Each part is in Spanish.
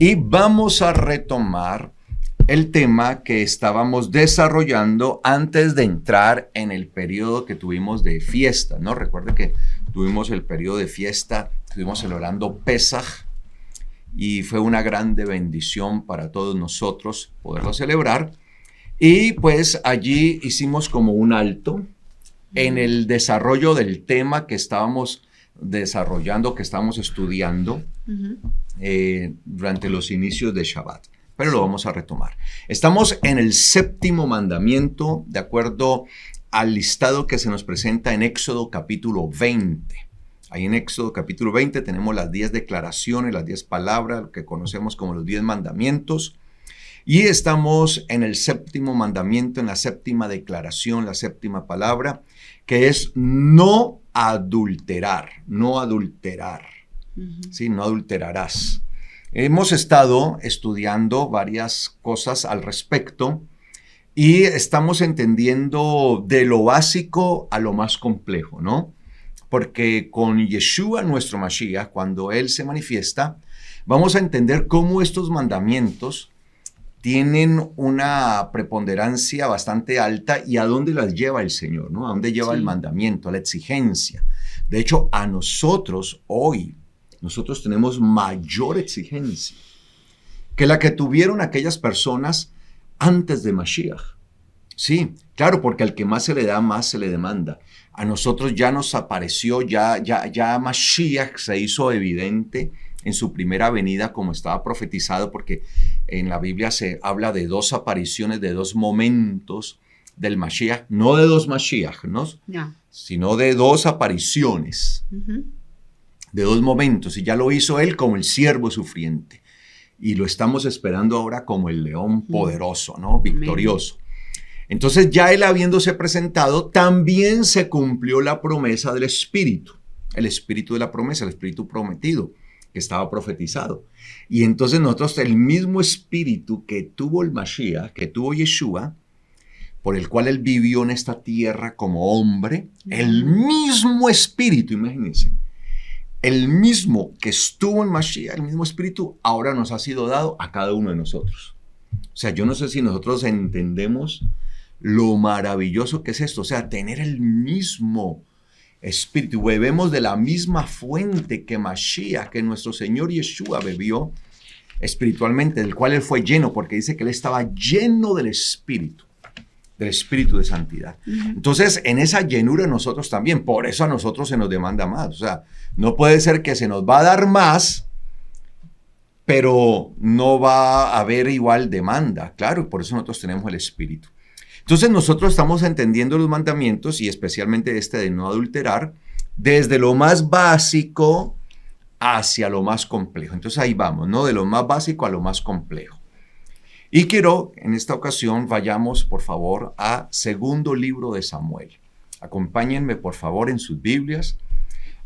Y vamos a retomar el tema que estábamos desarrollando antes de entrar en el periodo que tuvimos de fiesta, ¿no? Recuerde que tuvimos el periodo de fiesta, estuvimos celebrando Pesaj y fue una grande bendición para todos nosotros poderlo celebrar. Y pues allí hicimos como un alto en el desarrollo del tema que estábamos desarrollando, que estábamos estudiando durante los inicios de Shabbat. Pero lo vamos a retomar. Estamos en el séptimo mandamiento, de acuerdo al listado que se nos presenta en Éxodo capítulo 20. Ahí en Éxodo capítulo 20 tenemos las 10 declaraciones, las 10 palabras, lo que conocemos como los 10 mandamientos. Y estamos en el séptimo mandamiento, en la séptima declaración, la séptima palabra, que es no adulterar, no adulterar. ¿Sí? No adulterarás. Hemos estado estudiando varias cosas al respecto y estamos entendiendo de lo básico a lo más complejo, ¿no? Porque con Yeshua, nuestro Mashiach, cuando Él se manifiesta, vamos a entender cómo estos mandamientos tienen una preponderancia bastante alta y a dónde las lleva el Señor, ¿no? A dónde lleva el mandamiento, a la exigencia. De hecho, a nosotros hoy, nosotros tenemos mayor exigencia que la que tuvieron aquellas personas antes de Mashiach. Sí, claro, porque al que más se le da, más se le demanda. A nosotros ya nos apareció, ya Mashiach se hizo evidente en su primera venida como estaba profetizado, porque en la Biblia se habla de dos apariciones, de dos momentos del Mashiach, no de dos Mashiach, ¿no? Sino de dos apariciones. De dos momentos, y ya lo hizo Él como el siervo sufriente, y lo estamos esperando ahora como el león poderoso, ¿no? Victorioso. Entonces ya Él habiéndose presentado, también se cumplió la promesa del Espíritu, el Espíritu de la promesa, el Espíritu prometido, que estaba profetizado. Y entonces nosotros, el mismo Espíritu que tuvo el Mashiach, que tuvo Yeshua, por el cual Él vivió en esta tierra como hombre, el mismo Espíritu, imagínense, el mismo que estuvo en Mashiach, el mismo Espíritu, ahora nos ha sido dado a cada uno de nosotros. O sea, yo no sé si nosotros entendemos lo maravilloso que es esto. O sea, tener el mismo Espíritu. Bebemos de la misma fuente que Mashiach, que nuestro Señor Yeshua bebió espiritualmente, del cual Él fue lleno, porque dice que Él estaba lleno del Espíritu de santidad. Entonces, en esa llenura nosotros también, por eso a nosotros se nos demanda más. O sea, no puede ser que se nos va a dar más, pero no va a haber igual demanda. Claro, por eso nosotros tenemos el Espíritu. Entonces, nosotros estamos entendiendo los mandamientos, y especialmente este de no adulterar, desde lo más básico hacia lo más complejo. Entonces, ahí vamos, ¿no? De lo más básico a lo más complejo. Y quiero, en esta ocasión, vayamos, por favor, a segundo libro de Samuel. Acompáñenme, por favor, en sus Biblias,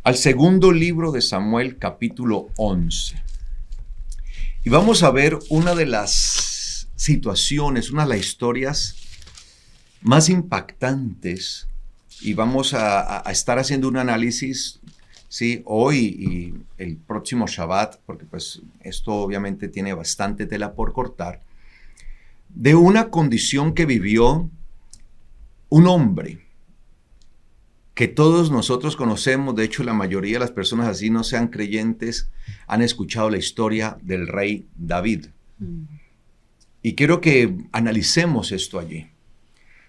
al segundo libro de Samuel, capítulo 11. Y vamos a ver una de las situaciones, una de las historias más impactantes, y vamos a estar haciendo un análisis, ¿sí? Hoy y el próximo Shabbat, porque pues esto obviamente tiene bastante tela por cortar, de una condición que vivió un hombre que todos nosotros conocemos. De hecho, la mayoría de las personas, así no sean creyentes, han escuchado la historia del rey David. Y quiero que analicemos esto allí,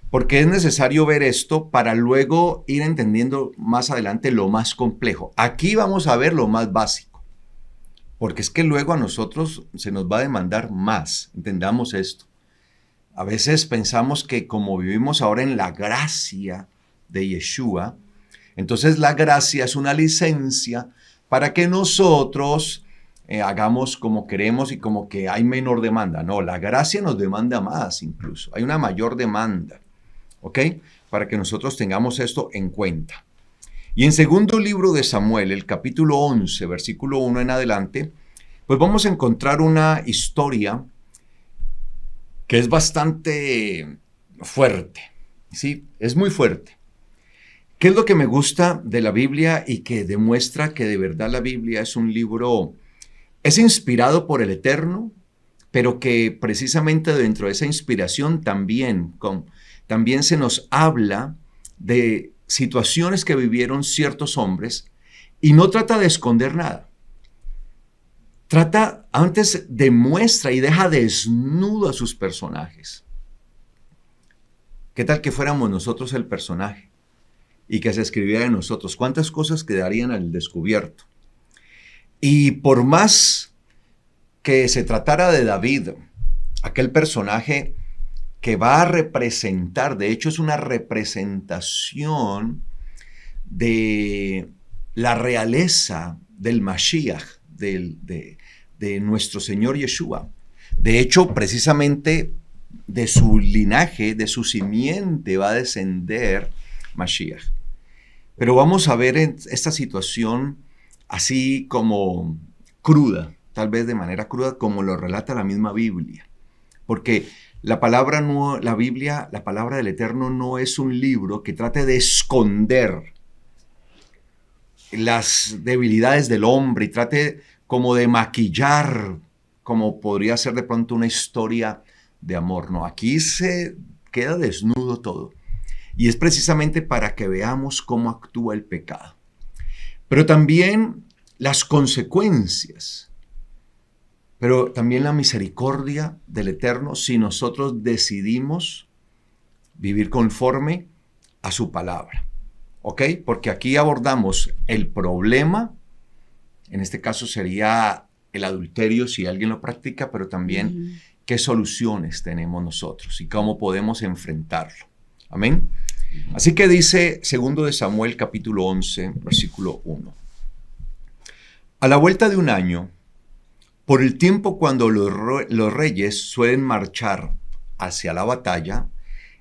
porque es necesario ver esto para luego ir entendiendo más adelante lo más complejo. Aquí vamos a ver lo más básico, porque es que luego a nosotros se nos va a demandar más. Entendamos esto. A veces pensamos que como vivimos ahora en la gracia de Yeshua, entonces la gracia es una licencia para que nosotros hagamos como queremos y como que hay menor demanda. No, la gracia nos demanda más incluso. Hay una mayor demanda, ¿ok? Para que nosotros tengamos esto en cuenta. Y en segundo libro de Samuel, el capítulo 11, versículo 1 en adelante, pues vamos a encontrar una historia que es bastante fuerte, ¿sí? Es muy fuerte. ¿Qué es lo que me gusta de la Biblia y que demuestra que de verdad la Biblia es un libro es inspirado por el Eterno, pero que precisamente dentro de esa inspiración también se nos habla de situaciones que vivieron ciertos hombres y no trata de esconder nada. Antes demuestra y deja desnudo a sus personajes. ¿Qué tal que fuéramos nosotros el personaje y que se escribiera de nosotros? ¿Cuántas cosas quedarían al descubierto? Y por más que se tratara de David, aquel personaje que va a representar, de hecho es una representación de la realeza del Mashiach, de nuestro Señor Yeshua. De hecho, precisamente de su linaje, de su simiente va a descender Mashiach. Pero vamos a ver esta situación así como cruda, tal vez de manera cruda, como lo relata la misma Biblia. Porque la palabra del Eterno no es un libro que trate de esconder las debilidades del hombre y trate como de maquillar, como podría ser de pronto una historia de amor. No, aquí se queda desnudo todo. Y es precisamente para que veamos cómo actúa el pecado. Pero también las consecuencias, pero también la misericordia del Eterno si nosotros decidimos vivir conforme a su palabra. ¿Ok? Porque aquí abordamos el problema, en este caso sería el adulterio si alguien lo practica, pero también qué soluciones tenemos nosotros y cómo podemos enfrentarlo. Amén. Así que dice 2 de Samuel capítulo 11, versículo 1. A la vuelta de un año, por el tiempo cuando los reyes suelen marchar hacia la batalla,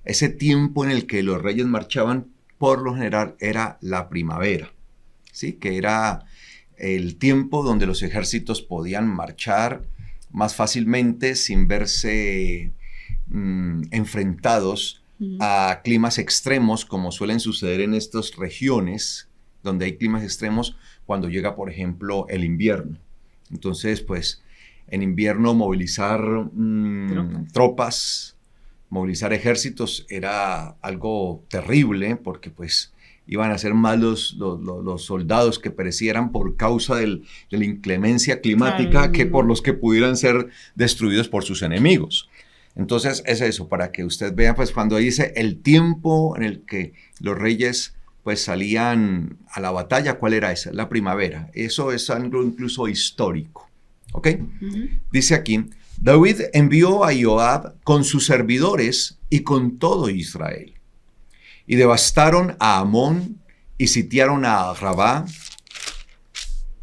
ese tiempo en el que los reyes marchaban por lo general era la primavera, ¿sí? Que era el tiempo donde los ejércitos podían marchar más fácilmente sin verse enfrentados a climas extremos como suelen suceder en estas regiones donde hay climas extremos cuando llega, por ejemplo, el invierno. Entonces, pues, en invierno movilizar tropas, movilizar ejércitos era algo terrible porque, pues, iban a ser más los soldados que perecieran por causa de la inclemencia climática que por los que pudieran ser destruidos por sus enemigos. Entonces, es eso, para que usted vea, pues, cuando dice el tiempo en el que los reyes pues salían a la batalla, ¿cuál era esa? La primavera. Eso es algo incluso histórico. ¿Ok? Dice aquí, David envió a Joab con sus servidores y con todo Israel. Y devastaron a Amón y sitiaron a Rabá.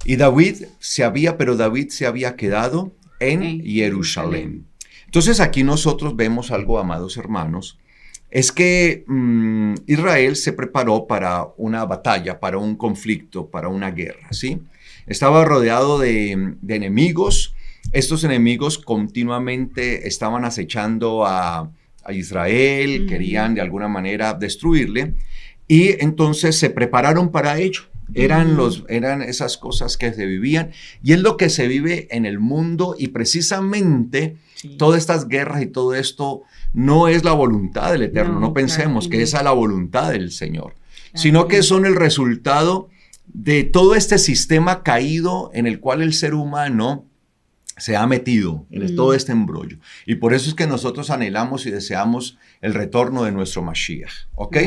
Y David se había quedado en Jerusalén. Entonces aquí nosotros vemos algo, amados hermanos, es que Israel se preparó para una batalla, para un conflicto, para una guerra, ¿sí? Estaba rodeado de enemigos. Estos enemigos continuamente estaban acechando a Israel, querían de alguna manera destruirle, y entonces se prepararon para ello. Eran esas cosas que se vivían, y es lo que se vive en el mundo, y precisamente todas estas guerras y todo esto no es la voluntad del Eterno. No pensemos que esa es la voluntad del Señor, sino que son el resultado de todo este sistema caído en el cual el ser humano se ha metido en todo este embrollo. Y por eso es que nosotros anhelamos y deseamos el retorno de nuestro Mashiach. ¿Ok?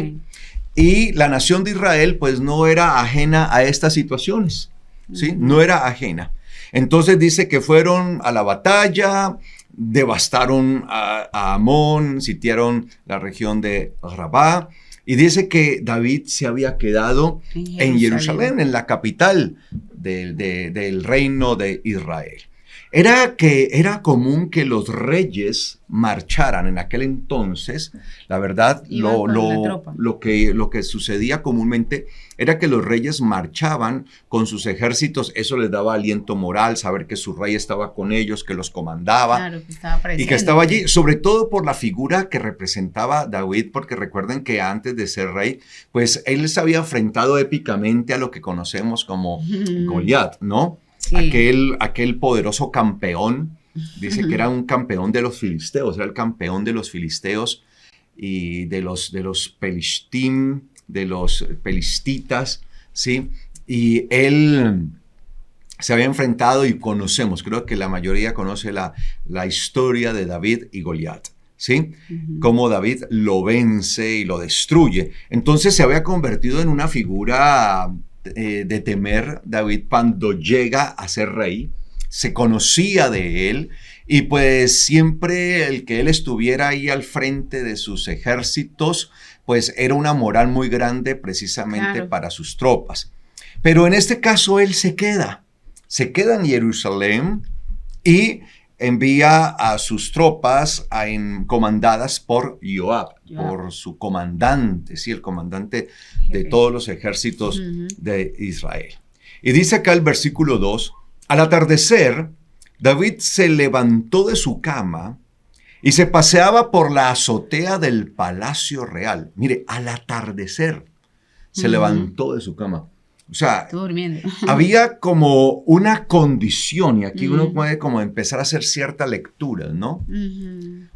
Y la nación de Israel pues no era ajena a estas situaciones, ¿sí? No era ajena. Entonces dice que fueron a la batalla, devastaron a Amón, sitiaron la región de Rabá, y dice que David se había quedado en Jerusalén, en la capital del reino de Israel. Era común que los reyes marcharan en aquel entonces. La verdad, lo que sucedía comúnmente era que los reyes marchaban con sus ejércitos. Eso les daba aliento moral, saber que su rey estaba con ellos, que los comandaba. Claro, que estaba presente. Y que estaba allí, sobre todo por la figura que representaba David, porque recuerden que antes de ser rey, pues él se había enfrentado épicamente a lo que conocemos como Goliat, ¿no? Sí. aquel poderoso campeón. Dice que era un campeón de los filisteos, era el campeón de los filisteos y de los pelishtim, de los pelistitas, ¿sí? Y él se había enfrentado, y conocemos, creo que la mayoría conoce la historia de David y Goliat, ¿sí? Cómo David lo vence y lo destruye. Entonces se había convertido en una figura de temer David cuando llega a ser rey. Se conocía de él, y pues siempre el que él estuviera ahí al frente de sus ejércitos, pues era una moral muy grande precisamente Claro. para sus tropas. Pero en este caso él se queda en Jerusalén y envía a sus tropas comandadas por Joab, por su comandante, sí, el comandante de todos los ejércitos de Israel. Y dice acá el versículo 2, al atardecer, David se levantó de su cama y se paseaba por la azotea del palacio real. Mire, al atardecer se levantó de su cama. O sea, Estuvo durmiendo. había como una condición, y aquí uno puede como empezar a hacer cierta lectura, ¿no?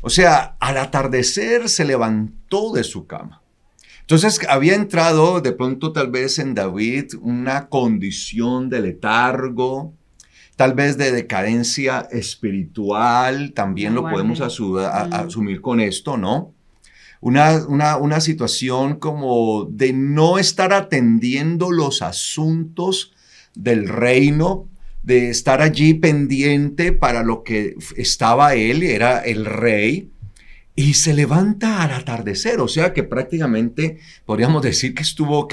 O sea, al atardecer se levantó de su cama. Entonces había entrado de pronto tal vez en David una condición de letargo, tal vez de decadencia espiritual, también lo podemos asumir con esto, ¿no? Una situación como de no estar atendiendo los asuntos del reino, de estar allí pendiente para lo que estaba él, era el rey, y se levanta al atardecer, o sea que prácticamente podríamos decir que estuvo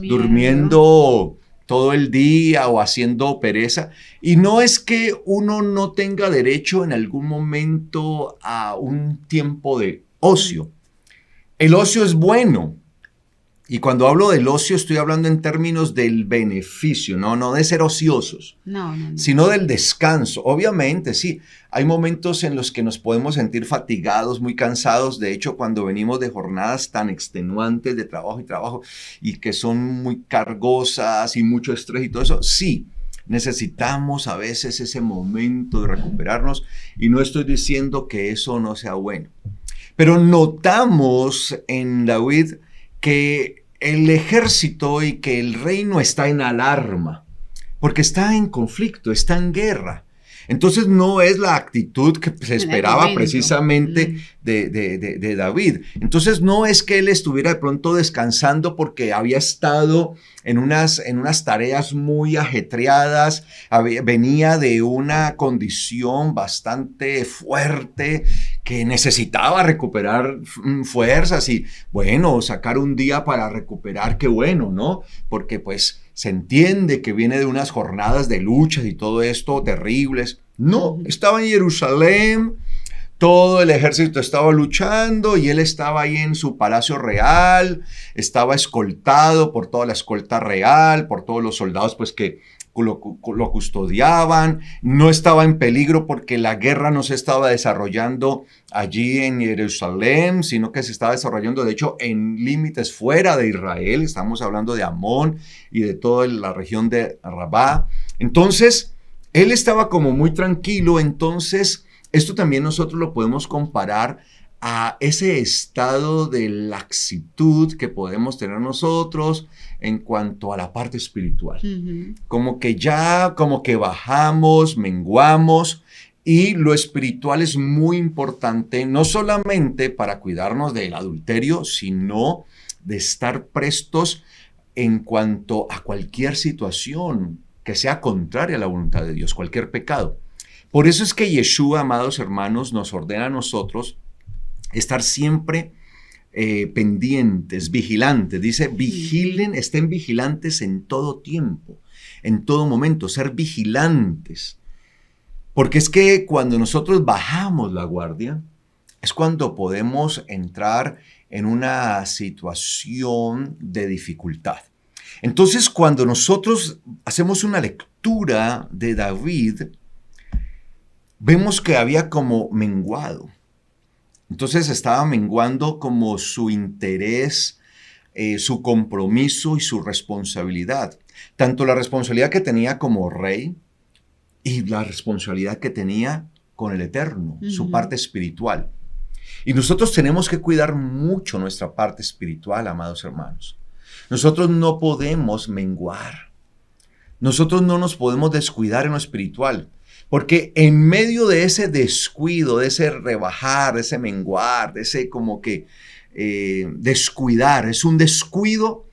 durmiendo todo el día o haciendo pereza. Y no es que uno no tenga derecho en algún momento a un tiempo de ocio. El ocio es bueno. Y cuando hablo del ocio estoy hablando en términos del beneficio, no de ser ociosos, sino del descanso. Obviamente, sí, hay momentos en los que nos podemos sentir fatigados, muy cansados. De hecho, cuando venimos de jornadas tan extenuantes de trabajo y que son muy cargosas y mucho estrés y todo eso, sí, necesitamos a veces ese momento de recuperarnos, y no estoy diciendo que eso no sea bueno. Pero notamos en David que el ejército y que el reino está en alarma, porque está en conflicto, está en guerra. Entonces no es la actitud que se esperaba precisamente de David. Entonces no es que él estuviera de pronto descansando porque había estado en unas tareas muy ajetreadas, venía de una condición bastante fuerte que necesitaba recuperar fuerzas y, bueno, sacar un día para recuperar, qué bueno, ¿no? Porque pues se entiende que viene de unas jornadas de luchas y todo esto terribles. No, estaba en Jerusalén, todo el ejército estaba luchando y él estaba ahí en su palacio real, estaba escoltado por toda la escolta real, por todos los soldados pues que lo custodiaban, no estaba en peligro porque la guerra no se estaba desarrollando allí en Jerusalén, sino que se estaba desarrollando de hecho en límites fuera de Israel. Estamos hablando de Amón y de toda la región de Rabá. Entonces, él estaba como muy tranquilo. Entonces, esto también nosotros lo podemos comparar a ese estado de laxitud que podemos tener nosotros en cuanto a la parte espiritual. Como que bajamos, menguamos, y lo espiritual es muy importante, no solamente para cuidarnos del adulterio, sino de estar prestos en cuanto a cualquier situación que sea contraria a la voluntad de Dios, cualquier pecado. Por eso es que Yeshua, amados hermanos, nos ordena a nosotros estar siempre pendientes, vigilantes. Dice, vigilen, estén vigilantes en todo tiempo, en todo momento, ser vigilantes. Porque es que cuando nosotros bajamos la guardia, es cuando podemos entrar en una situación de dificultad. Entonces, cuando nosotros hacemos una lectura de David, vemos que había como menguado. Entonces estaba menguando como su interés, su compromiso y su responsabilidad. Tanto la responsabilidad que tenía como rey, y la responsabilidad que tenía con el Eterno, su parte espiritual. Y nosotros tenemos que cuidar mucho nuestra parte espiritual, amados hermanos. Nosotros no podemos menguar. Nosotros no nos podemos descuidar en lo espiritual. Porque en medio de ese descuido, de ese rebajar, de ese menguar, de ese como que descuidar, es un descuido,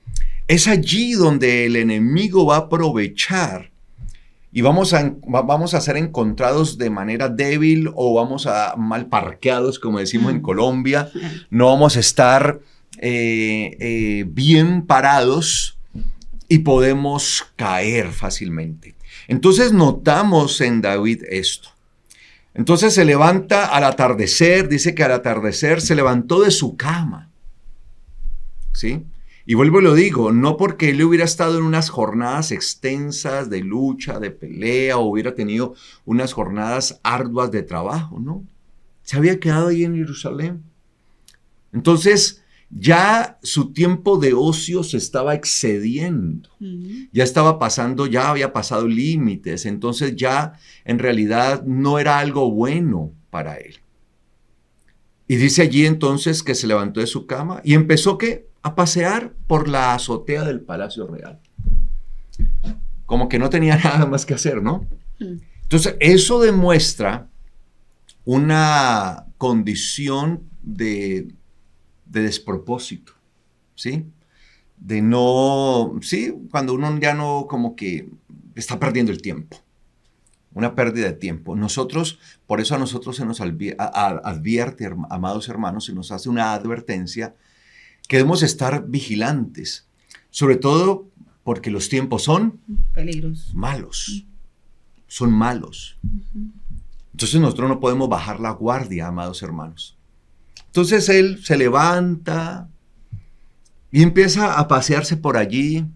es allí donde el enemigo va a aprovechar y vamos a ser encontrados de manera débil o vamos a mal parqueados, como decimos en Colombia. No vamos a estar bien parados y podemos caer fácilmente. Entonces notamos en David esto. Entonces se levanta al atardecer, dice que al atardecer se levantó de su cama. ¿Sí? Y vuelvo y lo digo, no porque él hubiera estado en unas jornadas extensas de lucha, de pelea, o hubiera tenido unas jornadas arduas de trabajo, ¿no? Se había quedado ahí en Jerusalén. Entonces, ya su tiempo de ocio se estaba excediendo. Ya estaba pasando, ya había pasado límites. Entonces, ya en realidad no era algo bueno para él. Y dice allí entonces que se levantó de su cama y empezó ¿qué? A pasear por la azotea del Palacio Real. Como que no tenía nada más que hacer, ¿no? Entonces, eso demuestra una condición de despropósito, ¿sí? De no, sí, cuando uno ya no, como que está perdiendo el tiempo. Una pérdida de tiempo. Nosotros, por eso a nosotros se nos advierte, amados hermanos, se nos hace una advertencia que debemos estar vigilantes, sobre todo porque los tiempos son peligros malos, son malos. Entonces nosotros no podemos bajar la guardia, amados hermanos. Entonces él se levanta y empieza a pasearse por allí.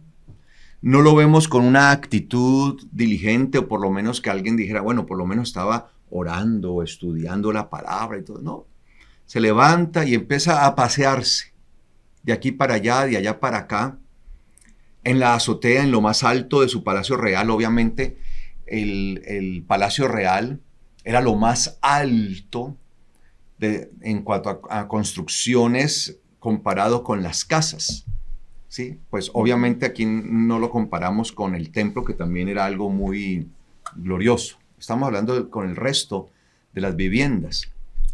No lo vemos con una actitud diligente o por lo menos que alguien dijera, bueno, por lo menos estaba orando o estudiando la palabra y todo. No, se levanta y empieza a pasearse de aquí para allá, de allá para acá, en la azotea, en lo más alto de su palacio real. Obviamente el palacio real era lo más alto en cuanto a construcciones comparado con las casas. ¿Sí? Pues obviamente aquí no lo comparamos con el templo, que también era algo muy glorioso. Estamos hablando con el resto de las viviendas.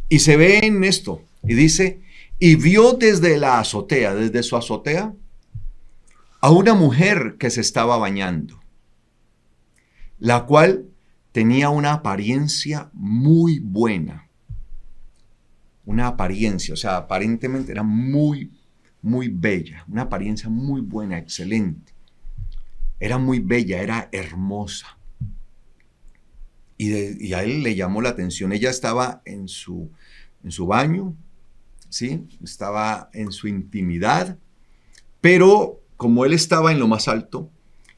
Y se ve en esto, y dice, y vio desde la azotea, desde su azotea, a una mujer que se estaba bañando, la cual tenía una apariencia muy buena. Una apariencia, o sea, aparentemente era muy bella, una apariencia muy buena, excelente. Era muy bella, era hermosa. Y a él le llamó la atención. Ella estaba en su baño, ¿sí? Estaba en su intimidad, pero como él estaba en lo más alto,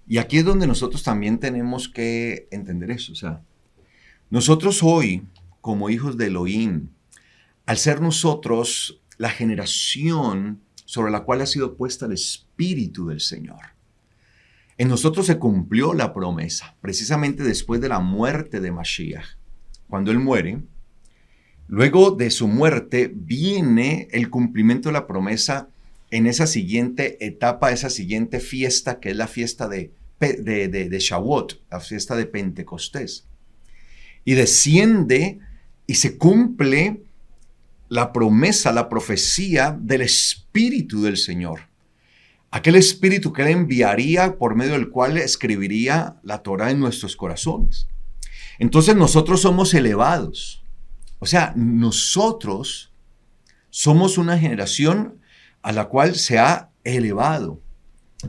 y aquí es donde nosotros también tenemos que entender eso. O sea, nosotros hoy, como hijos de Elohim, al ser nosotros la generación sobre la cual ha sido puesta el Espíritu del Señor, en nosotros se cumplió la promesa, precisamente después de la muerte de Mashiach. Cuando él muere, luego de su muerte viene el cumplimiento de la promesa en esa siguiente etapa, esa siguiente fiesta, que es la fiesta de Shavuot, la fiesta de Pentecostés. Y desciende y se cumple la promesa, la profecía del Espíritu del Señor. Aquel Espíritu que Él enviaría por medio del cual escribiría la Torah en nuestros corazones. Entonces nosotros somos elevados. O sea, nosotros somos una generación a la cual se ha elevado.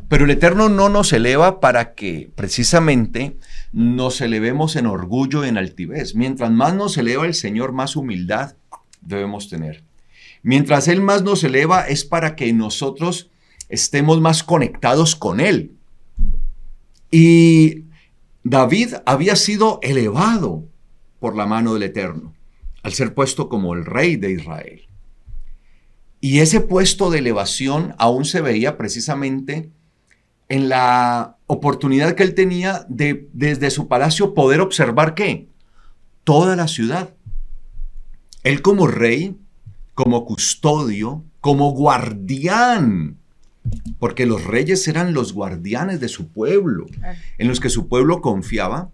Pero el Eterno no nos eleva para que precisamente nos elevemos en orgullo y en altivez. Mientras más nos eleva el Señor, más humildad debemos tener. Mientras Él más nos eleva es para que nosotros estemos más conectados con Él. Y David había sido elevado por la mano del Eterno al ser puesto como el rey de Israel. Y ese puesto de elevación aún se veía precisamente en la oportunidad que él tenía de desde su palacio poder observar ¿qué? Toda la ciudad. Él como rey, como custodio, como guardián, porque los reyes eran los guardianes de su pueblo, en los que su pueblo confiaba.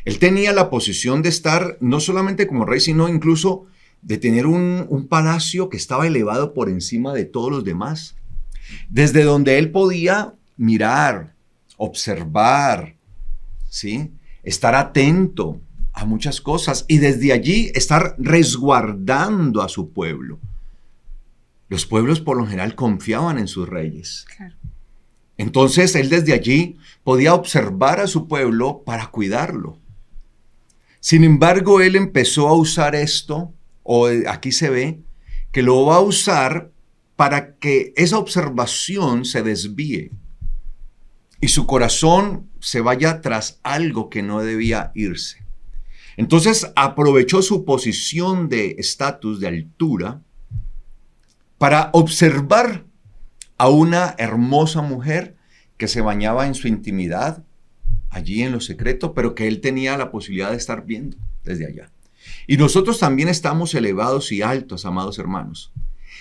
Él tenía la posición de estar no solamente como rey, sino incluso de tener un palacio que estaba elevado por encima de todos los demás, desde donde él podía mirar, observar, ¿sí? Estar atento a muchas cosas y desde allí estar resguardando a su pueblo. Los pueblos por lo general confiaban en sus reyes. Claro. Entonces él desde allí podía observar a su pueblo para cuidarlo. Sin embargo, él empezó a usar esto, o aquí se ve, que lo va a usar para que esa observación se desvíe y su corazón se vaya tras algo que no debía irse. Entonces aprovechó su posición de estatus, de altura, para observar a una hermosa mujer que se bañaba en su intimidad, allí en lo secreto, pero que él tenía la posibilidad de estar viendo desde allá. Y nosotros también estamos elevados y altos, amados hermanos.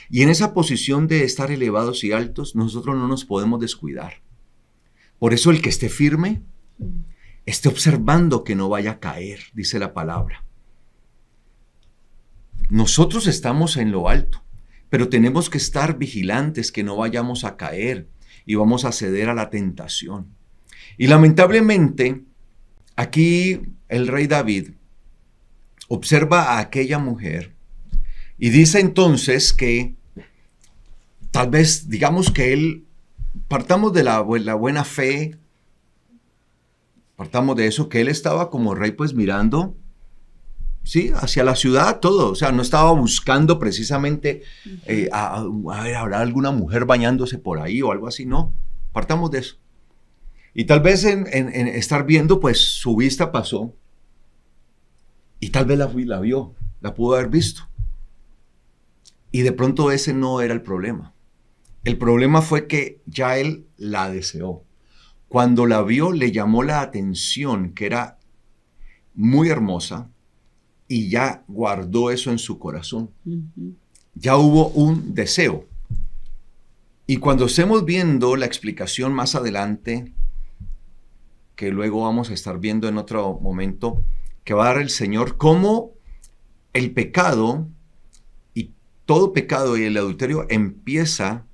Y en esa posición de estar elevados y altos, nosotros no nos podemos descuidar. Por eso el que esté firme, esté observando que no vaya a caer, dice la palabra. Nosotros estamos en lo alto, pero tenemos que estar vigilantes que no vayamos a caer y vamos a ceder a la tentación. Y lamentablemente, aquí el rey David observa a aquella mujer y dice entonces que tal vez, digamos que él, partamos de la buena fe, partamos de eso, que él estaba como rey pues mirando, sí, hacia la ciudad, todo, o sea, no estaba buscando precisamente, a ver, ¿habrá alguna mujer bañándose por ahí o algo así? No, partamos de eso. Y tal vez en estar viendo, pues su vista pasó y tal vez la vio, la pudo haber visto. Y de pronto ese no era el problema. El problema fue que ya él la deseó. Cuando la vio, le llamó la atención que era muy hermosa y ya guardó eso en su corazón. Ya hubo un deseo. Y cuando estemos viendo la explicación más adelante, que luego vamos a estar viendo en otro momento, que va a dar el Señor, cómo el pecado y todo pecado y el adulterio empieza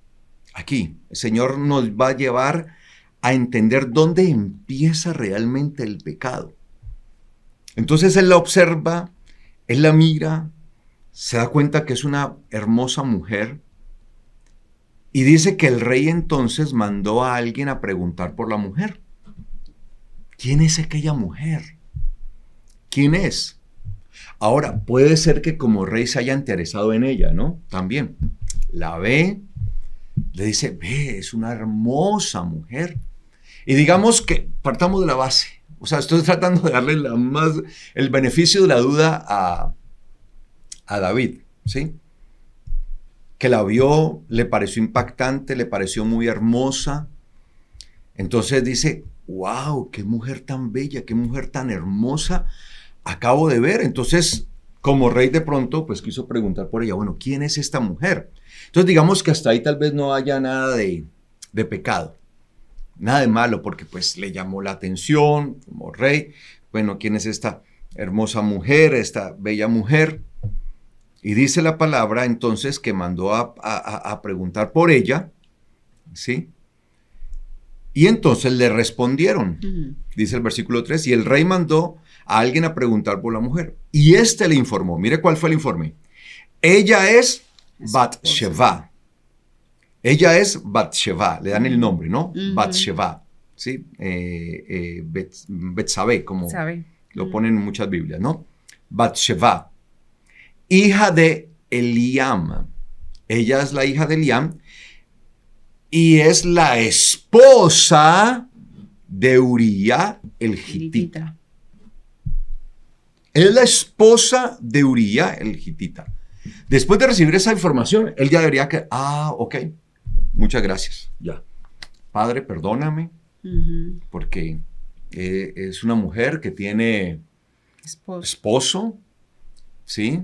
aquí. El Señor nos va a llevar a entender dónde empieza realmente el pecado. Entonces Él la observa, Él la mira, se da cuenta que es una hermosa mujer y dice que el rey entonces mandó a alguien a preguntar por la mujer. ¿Quién es aquella mujer? ¿Quién es? Ahora, puede ser que como rey se haya interesado en ella, ¿no? También. La ve, le dice, ve, es una hermosa mujer. Y digamos que partamos de la base. O sea, estoy tratando de darle el beneficio de la duda a David, ¿sí? Que la vio, le pareció impactante, le pareció muy hermosa. Entonces dice, wow, qué mujer tan bella, qué mujer tan hermosa acabo de ver. Entonces, como rey de pronto, pues quiso preguntar por ella, bueno, ¿quién es esta mujer? Entonces, digamos que hasta ahí tal vez no haya nada de pecado, nada de malo, porque pues le llamó la atención como rey. Bueno, ¿quién es esta hermosa mujer, esta bella mujer? Y dice la palabra entonces que mandó a preguntar por ella, ¿sí? Y entonces le respondieron, dice el versículo 3, y el rey mandó a alguien a preguntar por la mujer. Y este le informó, mire cuál fue el informe. Ella es Bathsheba. Ella es Bathsheba, le dan el nombre, ¿no? Bathsheba, ¿sí? Betsabé, como lo ponen en muchas Biblias, ¿no? Bathsheba, hija de Eliam. Ella es la hija de Eliam y es la esposa de Uría el Gitita. Es la esposa de Uría el Gitita. Después de recibir esa información, él ya debería que, ok, muchas gracias, ya. Padre, perdóname, porque es una mujer que tiene esposo, ¿sí?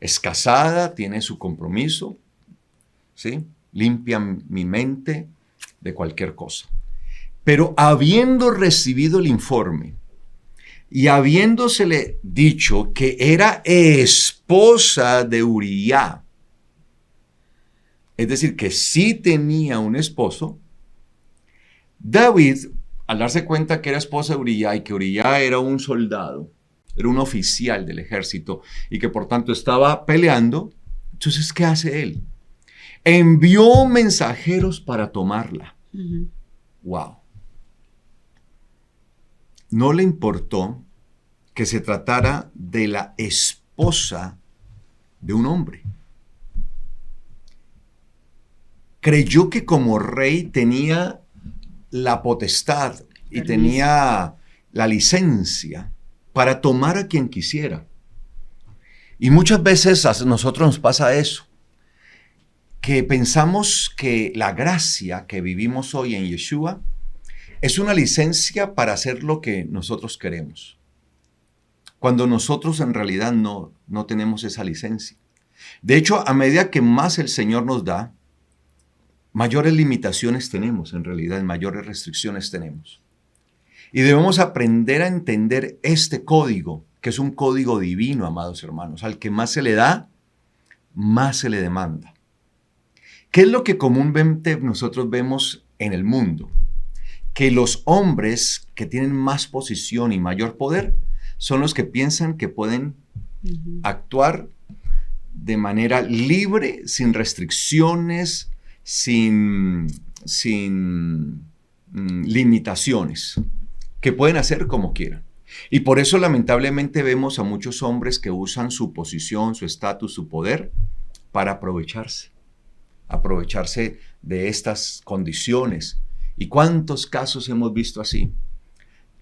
Es casada, tiene su compromiso, ¿sí? Limpia mi mente de cualquier cosa. Pero habiendo recibido el informe y habiéndosele dicho que era esposa de Uría, es decir, que sí tenía un esposo, David, al darse cuenta que era esposa de Uría y que Uría era un soldado, era un oficial del ejército y que por tanto estaba peleando, entonces, ¿qué hace él? Envió mensajeros para tomarla. Wow. No le importó que se tratara de la esposa de un hombre. Creyó que como rey tenía la potestad y tenía la licencia para tomar a quien quisiera. Y muchas veces a nosotros nos pasa eso, que pensamos que la gracia que vivimos hoy en Yeshua es una licencia para hacer lo que nosotros queremos, cuando nosotros en realidad no tenemos esa licencia. De hecho, a medida que más el Señor nos da, mayores limitaciones tenemos, en realidad, mayores restricciones tenemos. Y debemos aprender a entender este código, que es un código divino, amados hermanos. Al que más se le da, más se le demanda. ¿Qué es lo que comúnmente nosotros vemos en el mundo? Que los hombres que tienen más posición y mayor poder son los que piensan que pueden actuar de manera libre, sin restricciones, sin limitaciones, que pueden hacer como quieran. Y por eso lamentablemente vemos a muchos hombres que usan su posición, su estatus, su poder para aprovecharse de estas condiciones. ¿Y cuántos casos hemos visto así?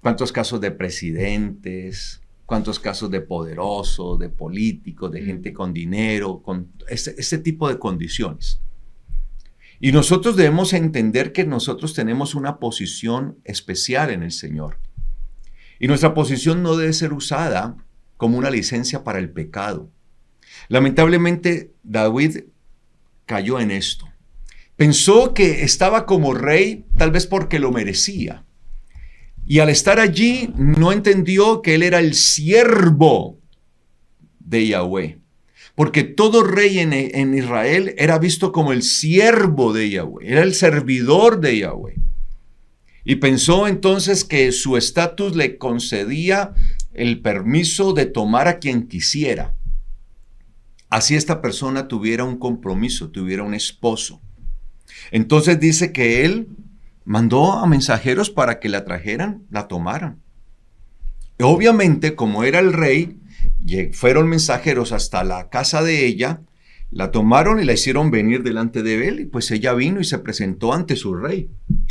¿Cuántos casos de presidentes? ¿Cuántos casos de poderosos, de políticos, de gente con dinero, con este tipo de condiciones? Y nosotros debemos entender que nosotros tenemos una posición especial en el Señor. Y nuestra posición no debe ser usada como una licencia para el pecado. Lamentablemente, David cayó en esto. Pensó que estaba como rey tal vez porque lo merecía. Y al estar allí no entendió que él era el siervo de Yahweh. Porque todo rey en Israel era visto como el siervo de Yahweh, era el servidor de Yahweh. Y pensó entonces que su estatus le concedía el permiso de tomar a quien quisiera. Así esta persona tuviera un compromiso, tuviera un esposo. Entonces dice que él mandó a mensajeros para que la trajeran, la tomaran. Obviamente, como era el rey, fueron mensajeros hasta la casa de ella, la tomaron y la hicieron venir delante de él, y pues ella vino y se presentó ante su rey.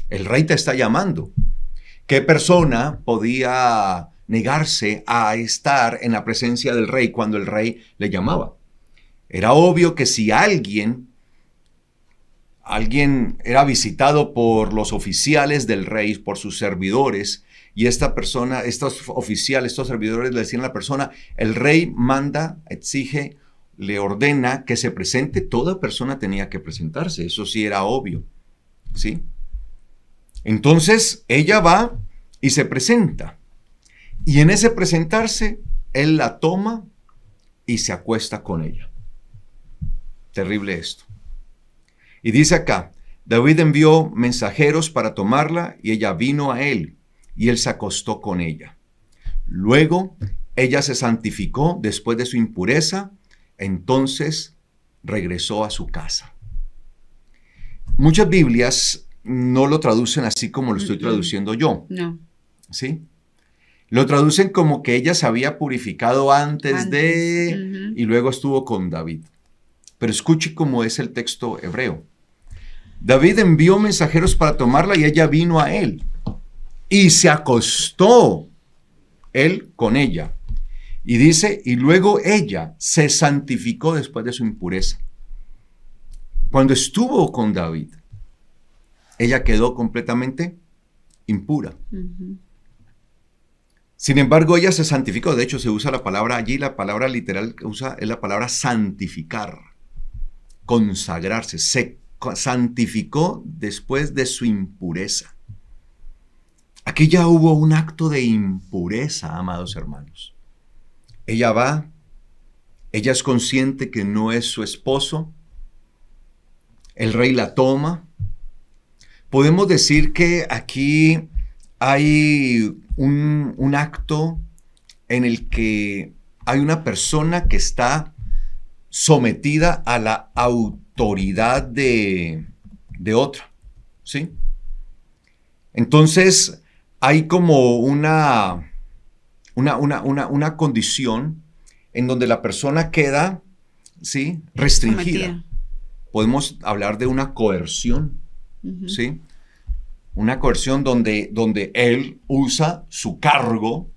El rey te está llamando. ¿Qué persona podía negarse a estar en la presencia del rey cuando el rey le llamaba? Era obvio que si alguien era visitado por los oficiales del rey, por sus servidores, y esta persona, estos oficiales, estos servidores le decían a la persona, el rey manda, exige, le ordena que se presente, toda persona tenía que presentarse, eso sí era obvio, ¿sí? Entonces ella va y se presenta, y en ese presentarse, él la toma y se acuesta con ella. Terrible esto. Y dice acá, David envió mensajeros para tomarla y ella vino a él y él se acostó con ella. Luego ella se santificó después de su impureza, entonces regresó a su casa. Muchas Biblias no lo traducen así como lo estoy traduciendo yo. No. ¿Sí? Lo traducen como que ella se había purificado antes de y luego estuvo con David. Pero escuche cómo es el texto hebreo. David envió mensajeros para tomarla y ella vino a él. Y se acostó él con ella. Y dice, y luego ella se santificó después de su impureza. Cuando estuvo con David, ella quedó completamente impura. Sin embargo, ella se santificó. De hecho, se usa la palabra allí, la palabra literal que usa es la palabra santificar, consagrarse. Se santificó después de su impureza. Aquí ya hubo un acto de impureza, amados hermanos. Ella va, ella es consciente que no es su esposo, el rey la toma. Podemos decir que aquí hay un acto en el que hay una persona que está sometida a la autoridad de otra, ¿sí? Entonces hay como una condición en donde la persona queda, ¿sí?, restringida. Sometida. Podemos hablar de una coerción, ¿sí? Una coerción donde él usa su cargo,